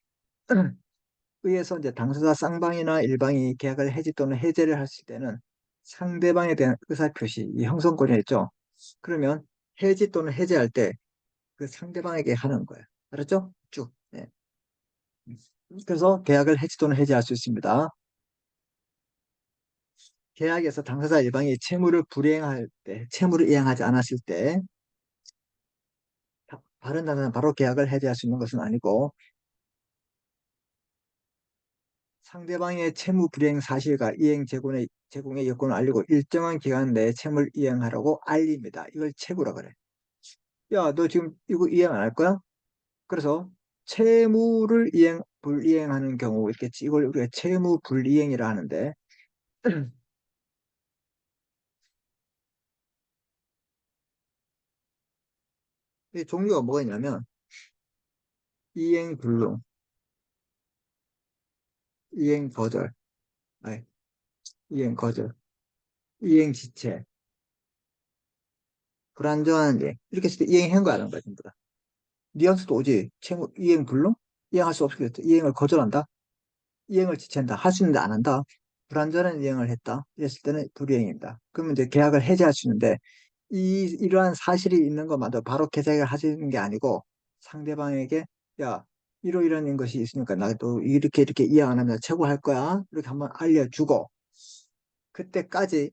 의해서 이제 당사자 쌍방이나 일방이 계약을 해지 또는 해제를 했을 때는 상대방에 대한 의사표시, 이 형성권이 있죠. 그러면 해지 또는 해제할 때 그 상대방에게 하는 거예요. 알았죠? 쭉. 네. 그래서 계약을 해지 또는 해제할 수 있습니다. 계약에서 당사자 일방이 채무를 불이행할 때, 채무를 이행하지 않았을 때 다른 당사자는 바로 계약을 해제할 수 있는 것은 아니고 상대방의 채무 불이행 사실과 이행 제공의 여건을 알리고 일정한 기간 내에 채무를 이행하라고 알립니다. 이걸 채무라 그래. 야, 너 지금 이거 이행 안 할 거야? 그래서 채무를 불이행하는 경우 있겠지. 이걸 우리가 채무 불이행이라 하는데 이 종류가 뭐가 있냐면 이행 불능, 이행 거절, 아니, 이행 거절, 이행 지체, 불안정한 이행. 이렇게 했을 때 이행한 거 아는 거야, 전부 다. 뉘앙스도 오지. 채무, 이행 불능? 이행할 수 없게 됐다. 이행을 거절한다. 이행을 지체한다. 할 수 있는데 안 한다. 불완전한 이행을 했다. 이랬을 때는 불이행입니다. 그러면 이제 계약을 해지할 수 있는데 이러한 사실이 있는 것마다 바로 계약을 하시는 게 아니고 상대방에게 야 이러이러한 것이 있으니까 나도 이렇게 이렇게 이행 안 하면 최고할 거야. 이렇게 한번 알려주고 그때까지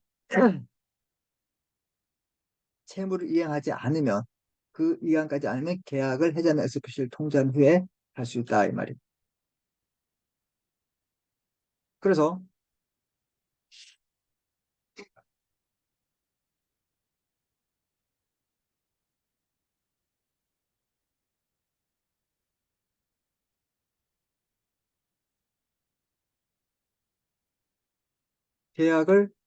채무를 이행하지 않으면 그 이행까지 않으면 계약을 해지하는 SPC를 통지한 후에 할 수 있다 이 말이에요. 그래서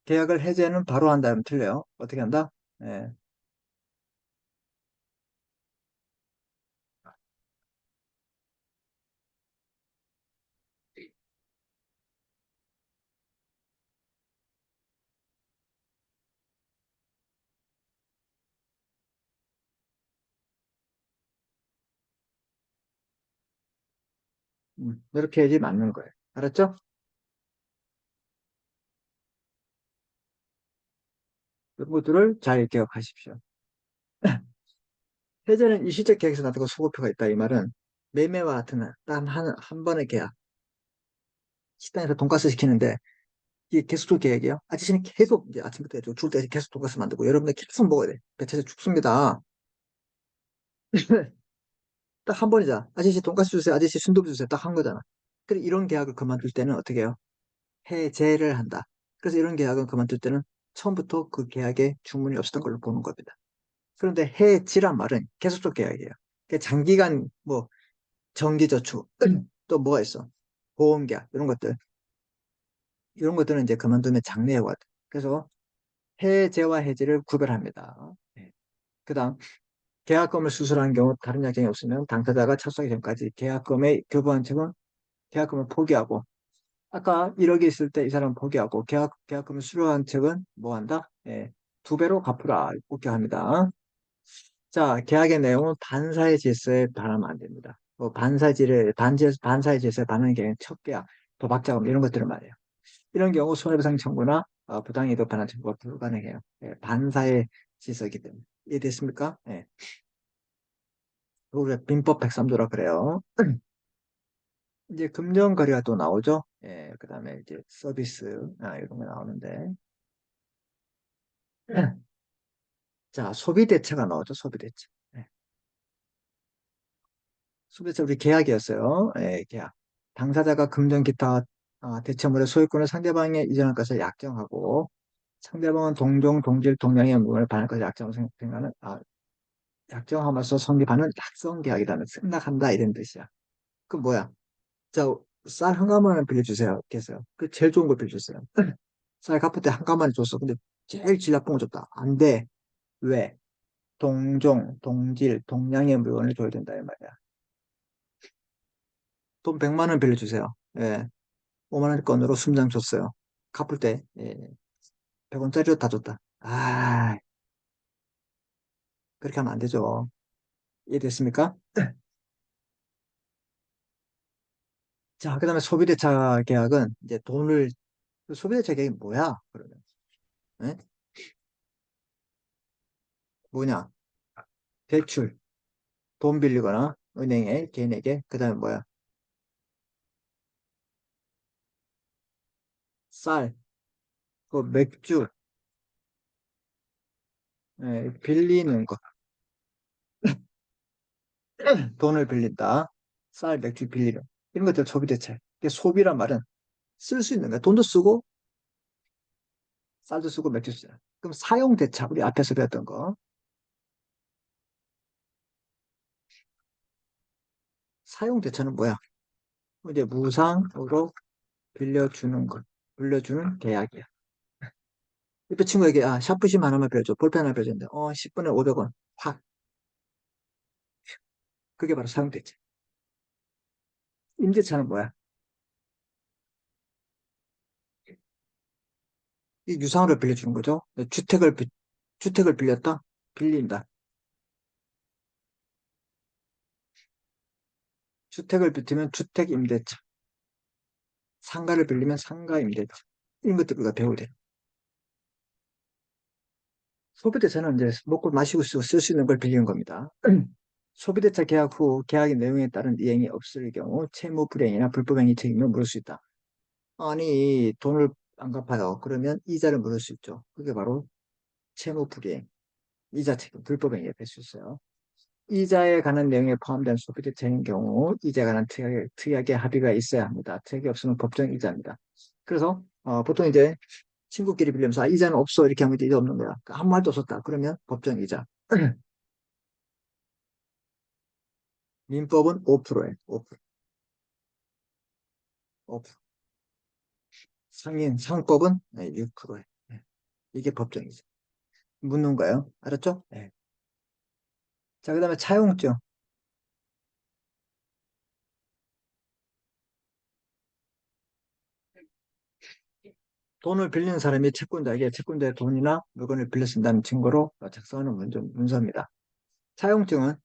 계약을 해제는 바로 한다면 틀려요. 어떻게 한다? 예. 이렇게 해야지 맞는 거예요. 알았죠? 이런 것들을 잘 기억하십시오. 해제는 일시적 계약에서 나타나고 소급표가 있다. 이 말은 매매와 같은 한 번의 계약. 식당에서 돈가스 시키는데 이게 계속 계약이에요. 아저씨는 계속 이제 아침부터 줄 때 계속 돈가스 만들고 여러분들 계속 먹어야 돼. 배차에서 죽습니다. 딱 한 번이자 아저씨 돈가스 주세요. 아저씨 순두부 주세요. 딱 한 거잖아. 그래 이런 계약을 그만둘 때는 어떻게 해요? 해제를 한다. 그래서 이런 계약은 그만둘 때는 처음부터 그 계약에 주문이 없었던 걸로 보는 겁니다. 그런데 해지란 말은 계속적 계약이에요. 그러니까 장기간 뭐 정기저축 또 뭐가 있어? 보험계약 이런 것들은 이제 그만두면 장래예고 그래서 해제와 해지를 구별합니다. 네. 그다음 계약금을 수술한 경우 다른 약정이 없으면 당사자가 착수하기 전까지 계약금의 교부한 측은 계약금을 포기하고 아까 1억이 있을 때 이 사람 포기하고 계약금을 수령한 측은 뭐 한다? 예, 두 배로 갚으라 이렇게 합니다. 자, 계약의 내용은 반사의 질서에 반하면 안 됩니다. 뭐 반사의 질서에 반하는 게 첫 계약, 도박자금 이런 것들을 말해요. 이런 경우 손해배상 청구나 부당이득 반환 청구가 불가능해요. 예, 반사의 질서이기 때문에. 이해됐습니까? 예. 우리가 민법 103조라 그래요. 이제 금전 거래가 또 나오죠. 예, 그다음에 이제 서비스 이런 거 나오는데 자, 소비 대체가 나오죠. 소비 대체. 예. 소비 대체 우리 계약이었어요. 예, 계약. 당사자가 금전 기타 대체물의 소유권을 상대방에 이전할 것을 약정하고 상대방은 동종, 동질, 동량의 물건을 반할 것을 약정하는 약정함으로써 성립하는 약성계약이라는 승낙한다 이런 뜻이야. 그 뭐야? 자, 쌀 한 가마만 빌려주세요. 이렇게해서요. 그 제일 좋은 걸 빌려주세요. 쌀 갚을 때 한 가마를 줬어. 근데 제일 질 나쁜 거 줬다. 안 돼. 왜? 동종, 동질, 동량의 물건을 줘야 된다 이 말이야. 돈 100만 원 빌려주세요. 예. 5만 원권으로 순장 줬어요. 갚을 때 100원짜리로 다 줬다. 그렇게 하면 안 되죠. 이해됐습니까? 자, 그다음에 소비대차 계약은 이제 소비대차 계약이 뭐야? 그러면 예? 뭐냐? 대출, 돈 빌리거나 은행에 개인에게 그다음에 뭐야? 쌀, 그 맥주, 빌리는 거, 돈을 빌린다. 쌀, 맥주 빌리는 이런 것들 소비대차. 이게 소비란 말은 쓸 수 있는 거야. 돈도 쓰고 쌀도 쓰고 맥주 쓰잖아. 그럼 사용대차 우리 앞에서 배웠던 거. 사용대차는 뭐야? 이제 무상으로 빌려주는 것, 빌려주는 계약이야. 옆에 친구에게 샤프심 하나만 빌려줘. 볼펜 하나 빌려준다. 10분에 500원. 확. 그게 바로 사용대차. 임대차는 뭐야? 이 유상으로 빌려주는 거죠. 주택을 빌렸다? 빌린다. 주택을 빌리면 주택임대차. 상가를 빌리면 상가임대차. 이런 것들 우리가 배워야 돼. 소비대차는 이제 먹고 마시고 쓸 수 있는 걸 빌리는 겁니다. 소비대차 계약 후 계약의 내용에 따른 이행이 없을 경우 채무 불이행이나 불법행위 책임을 물을 수 있다. 아니, 돈을 안 갚아요. 그러면 이자를 물을 수 있죠. 그게 바로 채무 불이행, 이자 책임, 불법행위에 될 수 있어요. 이자에 관한 내용에 포함된 소비대차인 경우 이자에 관한 특약의 합의가 있어야 합니다. 특약이 없으면 법정 이자입니다. 그래서 보통 이제 친구끼리 빌리면서 이자는 없어 이렇게 하면 이자 없는 거야. 아무 말도 없었다. 그러면 법정 이자. 민법은 5%에 5%. 5%. 상법은 6%에. 이게 법정이죠. 묻는 거예요. 알았죠? 네. 자, 그다음에 차용증. 돈을 빌리는 사람이 채권자에게 채권자의 돈이나 물건을 빌렸습니다는 증거로 작성하는 문서입니다. 차용증은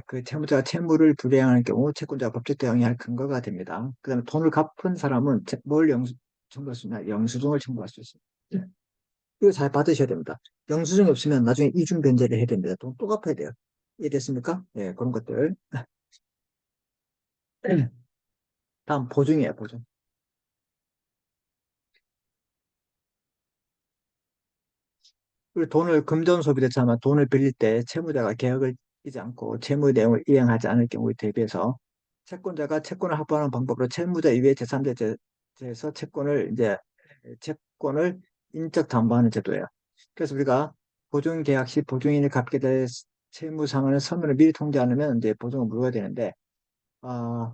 그 채무자가 채무를 불이행하는 경우 채권자가 법적 대응해야 할 근거가 됩니다. 그다음에 돈을 갚은 사람은 뭘 청구할 수 있냐? 영수증을 청구할 수 있습니다. 이거 잘 받으셔야 됩니다. 영수증이 없으면 나중에 이중 변제를 해야 됩니다. 돈 또 갚아야 돼요. 이해됐습니까? 예, 그런 것들. 다음 보증이에요, 보증. 그리고 돈을 금전 소비대차만 돈을 빌릴 때 채무자가 계약을 이지 않고 채무 내용을 이행하지 않을 경우에 대비해서 채권자가 채권을 확보하는 방법으로 채무자 이외의 제3자에서 채권을 인적 담보하는 제도예요. 그래서 우리가 보증 계약 시 보증인이 갚게 될 채무 상환을 서면을 미리 통지 않으면 이제 보증을 물어야 되는데 아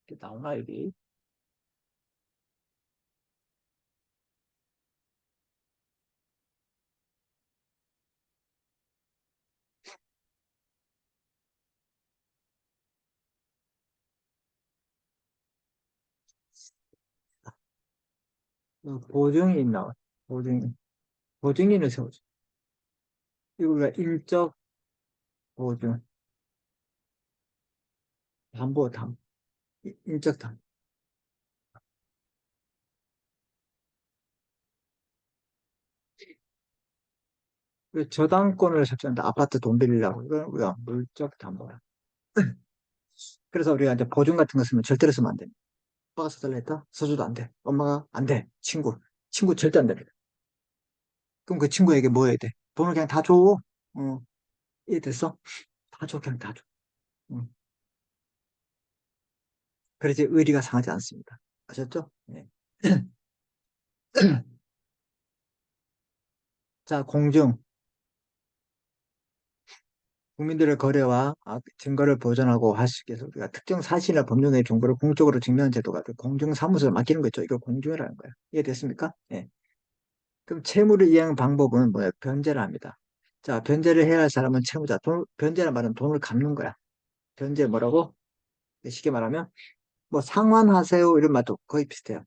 이게 나오나 여기 보증인 나와 보증인 보증인을 세우죠. 이거 우리가 인적 보증 담보 인적 담보 그 저당권을 설정한다. 아파트 돈 빌리려고. 이건 우리가 물적 담보야. 그래서 우리가 이제 보증 같은 거 쓰면 절대로 쓰면 안 돼. 아빠가 써달라 했다? 써줘도 안 돼. 엄마가 안 돼. 친구 절대 안 돼. 그럼 그 친구에게 뭐 해야 돼? 돈을 그냥 다 줘. 이해됐어? 다 줘, 그냥 다 줘. 응. 그래야지 의리가 상하지 않습니다. 아셨죠? 네. 자, 공증. 국민들의 거래와 증거를 보존하고 할 수 있게 해서 우리가 특정 사실이나 법률의 정보를 공적으로 증명하는 제도가 그 공증사무소에 맡기는 거죠. 이걸 공증이라는 거예요. 이해됐습니까? 예. 그럼 채무를 이해하는 방법은 뭐예요? 변제를 합니다. 자, 변제를 해야 할 사람은 채무자. 변제란 말은 돈을 갚는 거야. 변제 뭐라고? 쉽게 말하면 뭐 상환하세요 이런 말도 거의 비슷해요.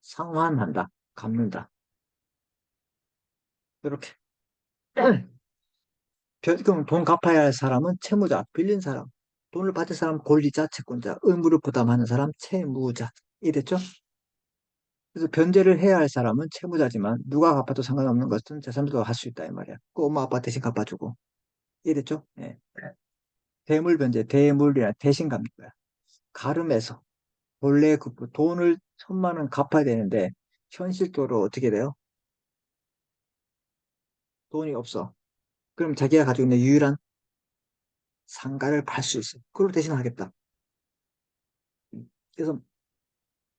상환한다. 갚는다. 이렇게. 그럼 돈 갚아야 할 사람은 채무자, 빌린 사람. 돈을 받을 사람 권리자, 채권자, 의무를 부담하는 사람 채무자. 이랬죠? 그래서 변제를 해야 할 사람은 채무자지만 누가 갚아도 상관없는 것은 제3자도 할 수 있다 이 말이야. 그 엄마 아빠 대신 갚아주고. 이랬죠? 예. 대물 변제, 대물이라 대신 갚는 거야. 가름해서 본래 그 돈을 1,000만 원 갚아야 되는데 현실적으로 어떻게 돼요? 돈이 없어. 그럼 자기가 가지고 있는 유일한 상가를 팔 수 있어. 그걸 대신 하겠다. 그래서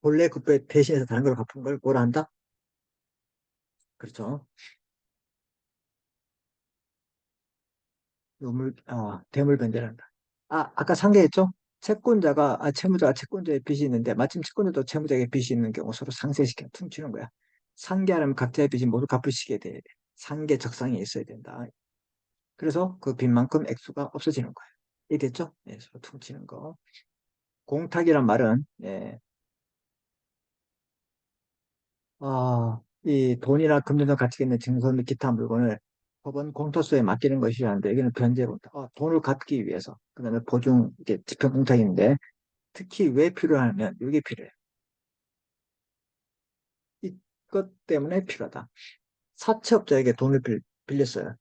본래 그배 대신해서 다른 걸 갚은 걸 뭐라 한다? 그렇죠. 대물 변제를 한다. 아까 상계했죠? 채무자가 채권자의 빚이 있는데 마침 채권자도 채무자에게 빚이 있는 경우 서로 상쇄시켜 퉁치는 거야. 상계하려면 각자의 빚이 모두 갚으시게 돼야 돼. 상계 적상이 있어야 된다. 그래서 그 빚만큼 액수가 없어지는 거예요. 이해됐죠? 예, 서로 퉁치는 거. 공탁이란 말은 이 돈이나 금전 등 가치가 있는 증서 및 기타 물건을 법원 공터소에 맡기는 것이 하는데, 여기는 변제본다. 돈을 갚기 위해서. 그다음에 보증, 이게 지평공탁인데, 특히 왜 필요하냐면, 이게 필요해요. 이것 때문에 필요하다. 사채업자에게 돈을 빌렸어요.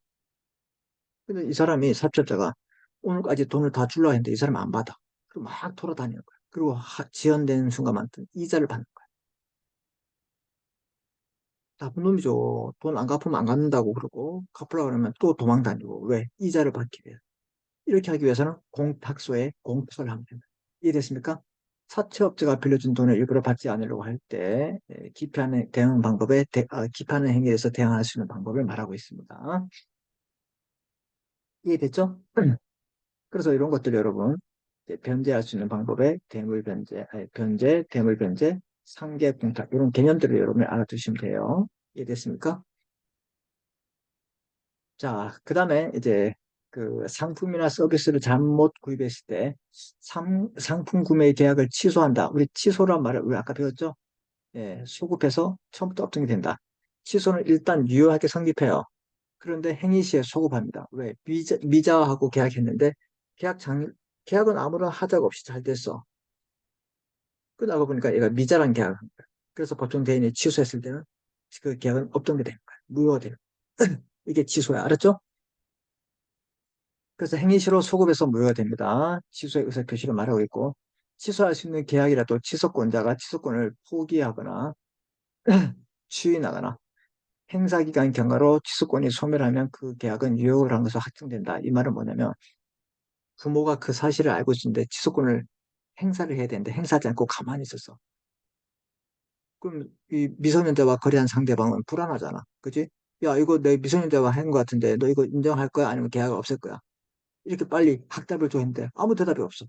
근데 이 사람이, 사채업자가 오늘까지 돈을 다 주려고 했는데 이 사람이 안 받아. 그리고 막 돌아다니는 거야. 그리고 지연되는 순간만큼 이자를 받는 거야. 나쁜 놈이죠. 돈 안 갚으면 안 갚는다고 그러고, 갚으려고 그러면 또 도망 다니고. 왜? 이자를 받기 위해. 이렇게 하기 위해서는 공탁소에 공탁을 하면 됩니다. 이해됐습니까? 사채업자가 빌려준 돈을 일부러 받지 않으려고 할 때 기피하는 대응 방법에 기피하는 행위에 서 대응할 수 있는 방법을 말하고 있습니다. 이해됐죠? 그래서 이런 것들 여러분 이제 변제할 수 있는 방법에 대물 변제, 아니, 변제, 대물 변제, 상계 공탁 이런 개념들을 여러분이 알아두시면 돼요. 이해됐습니까? 자, 그 다음에 이제 그 상품이나 서비스를 잘못 구입했을 때 상품 구매 계약을 취소한다. 우리 취소란 말을 우리 아까 배웠죠? 예, 소급해서 처음부터 업종이 된다. 취소는 일단 유효하게 성립해요. 그런데 행위 시에 소급합니다. 왜? 미자하고 계약했는데 계약 장 계약은 아무런 하자가 없이 잘 됐어. 끝나고 보니까 얘가 미자란 계약을 한 거야. 그래서 보통 대인이 취소했을 때는 그 계약은 업종이 되는 거야. 무효가 되는 거야. 이게 취소야. 알았죠? 그래서 행위시로 소급해서 무효가 됩니다. 취소의 의사 표시를 말하고 있고, 취소할 수 있는 계약이라도 취소권자가 취소권을 포기하거나 추인하거나 행사기간 경과로 취소권이 소멸하면 그 계약은 유효를 한 것으로 확정된다. 이 말은 뭐냐면 부모가 그 사실을 알고 있는데 취소권을 행사를 해야 되는데 행사하지 않고 가만히 있었어. 그럼 이 미성년자와 거래한 상대방은 불안하잖아. 그지? 야, 이거 내 미성년자와 한 것 같은데 너 이거 인정할 거야? 아니면 계약을 없앨 거야? 이렇게 빨리 확답을 줬는데 아무 대답이 없어.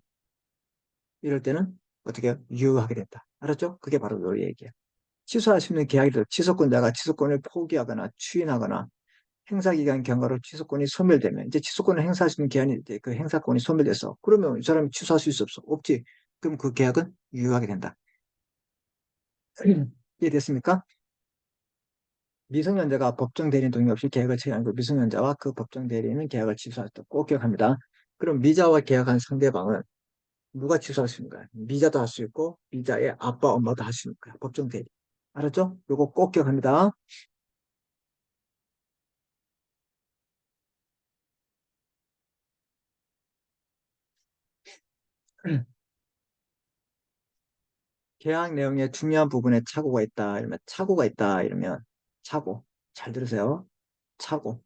이럴 때는 어떻게 유효하게 된다. 알았죠? 그게 바로 요 얘기야. 취소할 수 있는 계약이라도 취소권자가 취소권을 포기하거나 추인하거나 행사기간 경과로 취소권이 소멸되면 이제 취소권을 행사할 수 있는 기한이 이제 그 행사권이 소멸돼서 그러면 이 사람이 취소할 수 있어 없어? 없지. 그럼 그 계약은 유효하게 된다. 이해됐습니까? 미성년자가 법정 대리인 동의 없이 계약을 체결한 그 미성년자와 그 법정 대리인은 계약을 취소할 때 꼭 기억합니다. 그럼 미자와 계약한 상대방은 누가 취소할 수 있는 거야? 미자도 할 수 있고 미자의 아빠, 엄마도 할 수 있는 거야. 법정 대리. 알았죠? 요거 꼭 기억합니다. 계약 내용에 중요한 부분에 착오가 있다. 이러면 착오가 있다. 이러면 착오. 잘 들으세요. 착오.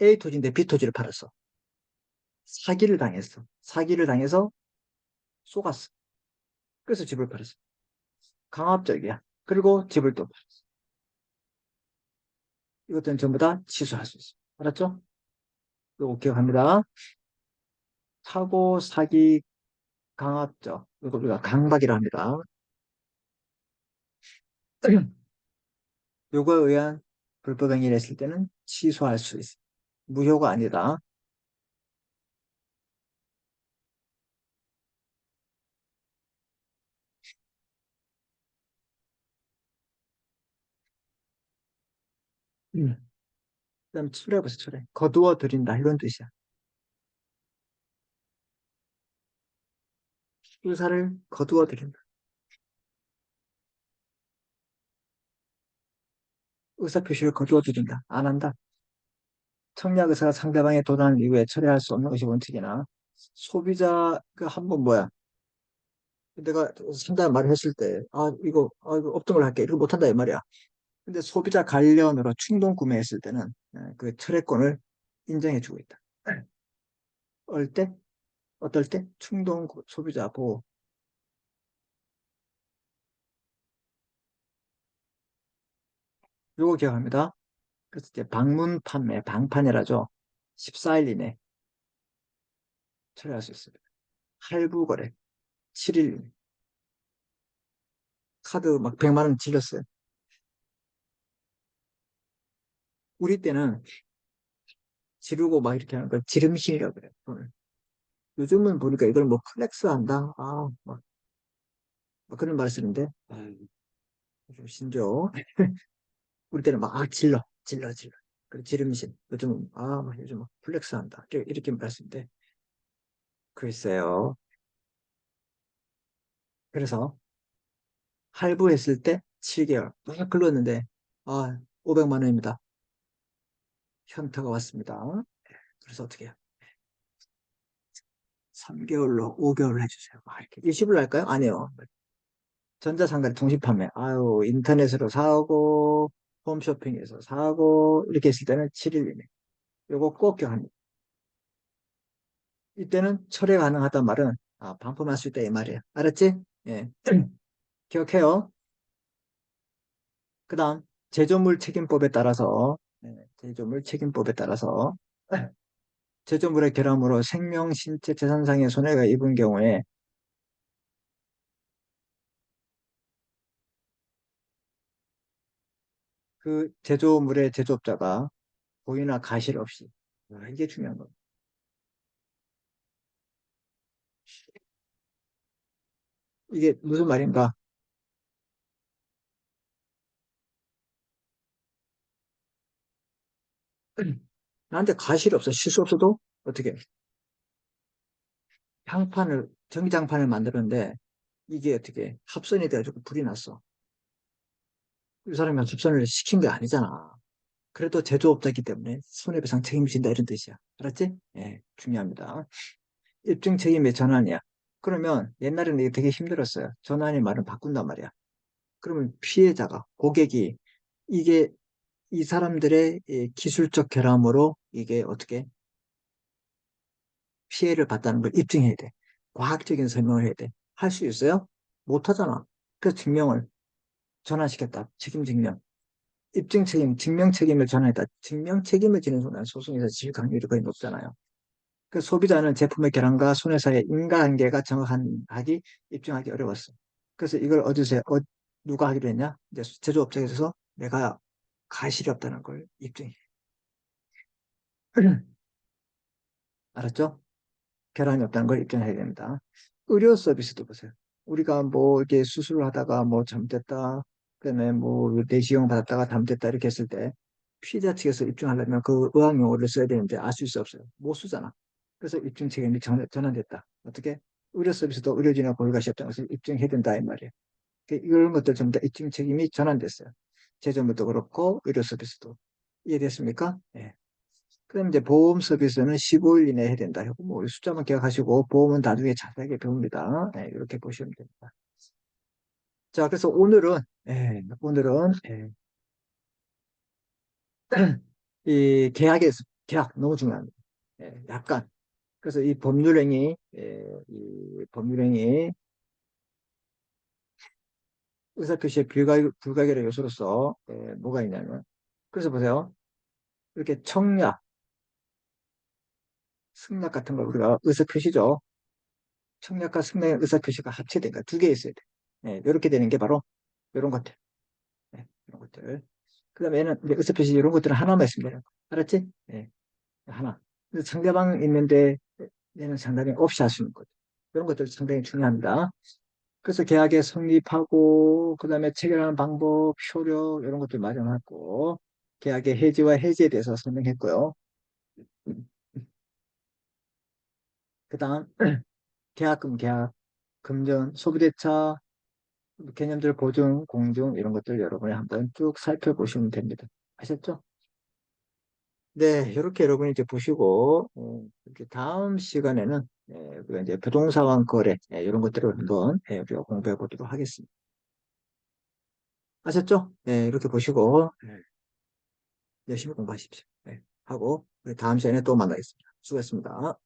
A 토지인데 B 토지를 팔았어. 사기를 당했어. 사기를 당해서 속았어. 그래서 집을 팔았어. 강압적이야. 그리고 집을 또 팔았어. 이것들은 전부 다 취소할 수 있어. 알았죠? 이거 기억합니다. 사고, 사기, 강압적. 이거 우리가 강박이라 합니다. 요거에 의한 불법 행위를 했을 때는 취소할 수 있어. 무효가 아니다. 그다음 철회해보세요, 철회. 거두어 들인다 이런 뜻이야. 의사를 거두어 들인다. 의사 표시를 거두어 들인다. 안 한다. 청약 의사가 상대방의 도난 이후에 철회할 수 없는 것이 원칙이나 소비자 그 한 번 뭐야? 내가 상담 말을 했을 때, 이거 업종을 할게. 이거 못한다, 이 말이야. 근데 소비자 관련으로 충동 구매했을 때는 그 철회권을 인정해주고 있다. 어떨 때? 어떨 때? 충동 소비자 보호. 요거 기억합니다. 그래서 이제 방문 판매, 방판이라죠. 14일 이내 철회할 수 있습니다. 할부 거래, 7일 이내. 카드 막 100만 원 질렀어요. 우리 때는 지르고 막 이렇게 하는 걸 지름신이라고 그래요. 돈을. 요즘은 보니까 이걸 뭐 플렉스 한다? 막 그런 말 쓰는데. 좀 신조. 우리 때는 막, 질러, 질러, 질러. 그 지름신. 요즘, 막 요즘 막 플렉스 한다. 이렇게 말씀인데. 글쎄요. 그래서 할부했을 때 7개월. 막 글렀는데, 500만 원입니다. 현타가 왔습니다. 그래서 어떻게 해요? 3개월로 5개월을 해주세요. 이렇게 일시불로 할까요? 아니요. 전자상가를 동시 판매. 아유, 인터넷으로 사고, 홈쇼핑에서 사고, 이렇게 했을 때는 7일 이내. 요거 꼭 기억합니다. 이때는 철회 가능하단 말은, 반품할 수 있다, 이 말이에요. 알았지? 예. 기억해요. 그 다음, 제조물 책임법에 따라서, 제조물 책임법에 따라서, 제조물의 결함으로 생명, 신체, 재산상의 손해가 입은 경우에 그 제조물의 제조업자가 고의나 가실 없이, 이게 중요한 겁니다. 이게 무슨 말인가? 나한테 가실이 없어. 실수 없어도 어떻게 향판을 전기장판을 만드는데 이게 어떻게 합선이 돼가지고 불이 났어. 이 사람이 합선을 시킨 게 아니잖아. 그래도 제조업자이기 때문에 손해배상 책임진다 이런 뜻이야. 알았지? 예, 중요합니다. 입증 책임의 전환이야. 그러면 옛날에는 이게 되게 힘들었어요. 전환의 말은 바꾼단 말이야. 그러면 피해자가 고객이 이게 이 사람들의 이 기술적 결함으로 이게 어떻게 피해를 봤다는 걸 입증해야 돼. 과학적인 설명을 해야 돼. 할 수 있어요? 못 하잖아. 그래서 증명을 전환시켰다. 책임 증명. 입증 책임, 증명 책임을 전환했다. 증명 책임을 지는 순간 소송에서 질 확률이 거의 높잖아요. 그 소비자는 제품의 결함과 손해사의 인과관계가 정확하기 입증하기 어려웠어. 그래서 이걸 어디서 누가 하기로 했냐? 이제 제조업체에서 내가 가실이 없다는 걸 입증해. 알았죠? 결함이 없다는 걸 입증해야 됩니다. 의료 서비스도 보세요. 우리가 뭐 이렇게 수술을 하다가 뭐 잘못됐다, 그다음에 뭐 내시경 받았다가 잘못됐다 이렇게 했을 때 피해자 측에서 입증하려면 그 의학 용어를 써야 되는데 알 수 있어 없어요. 못 쓰잖아. 그래서 입증 책임이 전환됐다. 어떻게? 의료 서비스도 의료진과 고의가 시했다는 것을 입증해야 된다 이 말이에요. 이런 것들 전부 다 입증 책임이 전환됐어요. 제조물도 그렇고 의료 서비스도. 이해됐습니까? 예. 그럼 이제 보험 서비스는 15일 이내에 해야 된다. 뭐 숫자만 기억하시고 보험은 나중에 자세하게 배웁니다. 네, 이렇게 보시면 됩니다. 자, 그래서 오늘은 이 계약 너무 중요합니다. 약간 그래서 이 법률행위 의사표시의 불가결의 요소로서 뭐가 있냐면 그래서 보세요. 이렇게 청약, 승낙 같은 걸 우리가 의사표시죠. 청약과 승낙의 의사표시가 합체된 거 두 개 있어야 돼. 이렇게 되는 게 바로 이런 것들. 이런 것들. 그 다음에 얘는 이제 의사표시 이런 것들은 하나만 있으면 돼요. 알았지? 하나. 그래서 상대방 있는데 얘는 상당히 없이 할 수 있는 거죠. 이런 것들 상당히 중요합니다. 그래서 계약에 성립하고 그다음에 체결하는 방법, 효력 이런 것들 마련하고 계약의 해지와 해지에 대해서 설명했고요. 그다음 계약금, 계약, 금전, 소비대차 개념들 보증, 공증 이런 것들 여러분이 한번 쭉 살펴보시면 됩니다. 아셨죠? 네, 이렇게 여러분이 이제 보시고 이렇게 다음 시간에는 우리가 이제 부동산 거래 이런 것들을 한번 우리가 공부해 보도록 하겠습니다. 아셨죠? 네, 이렇게 보시고 열심히 공부하십시오. 하고 우리 다음 시간에 또 만나겠습니다. 수고했습니다.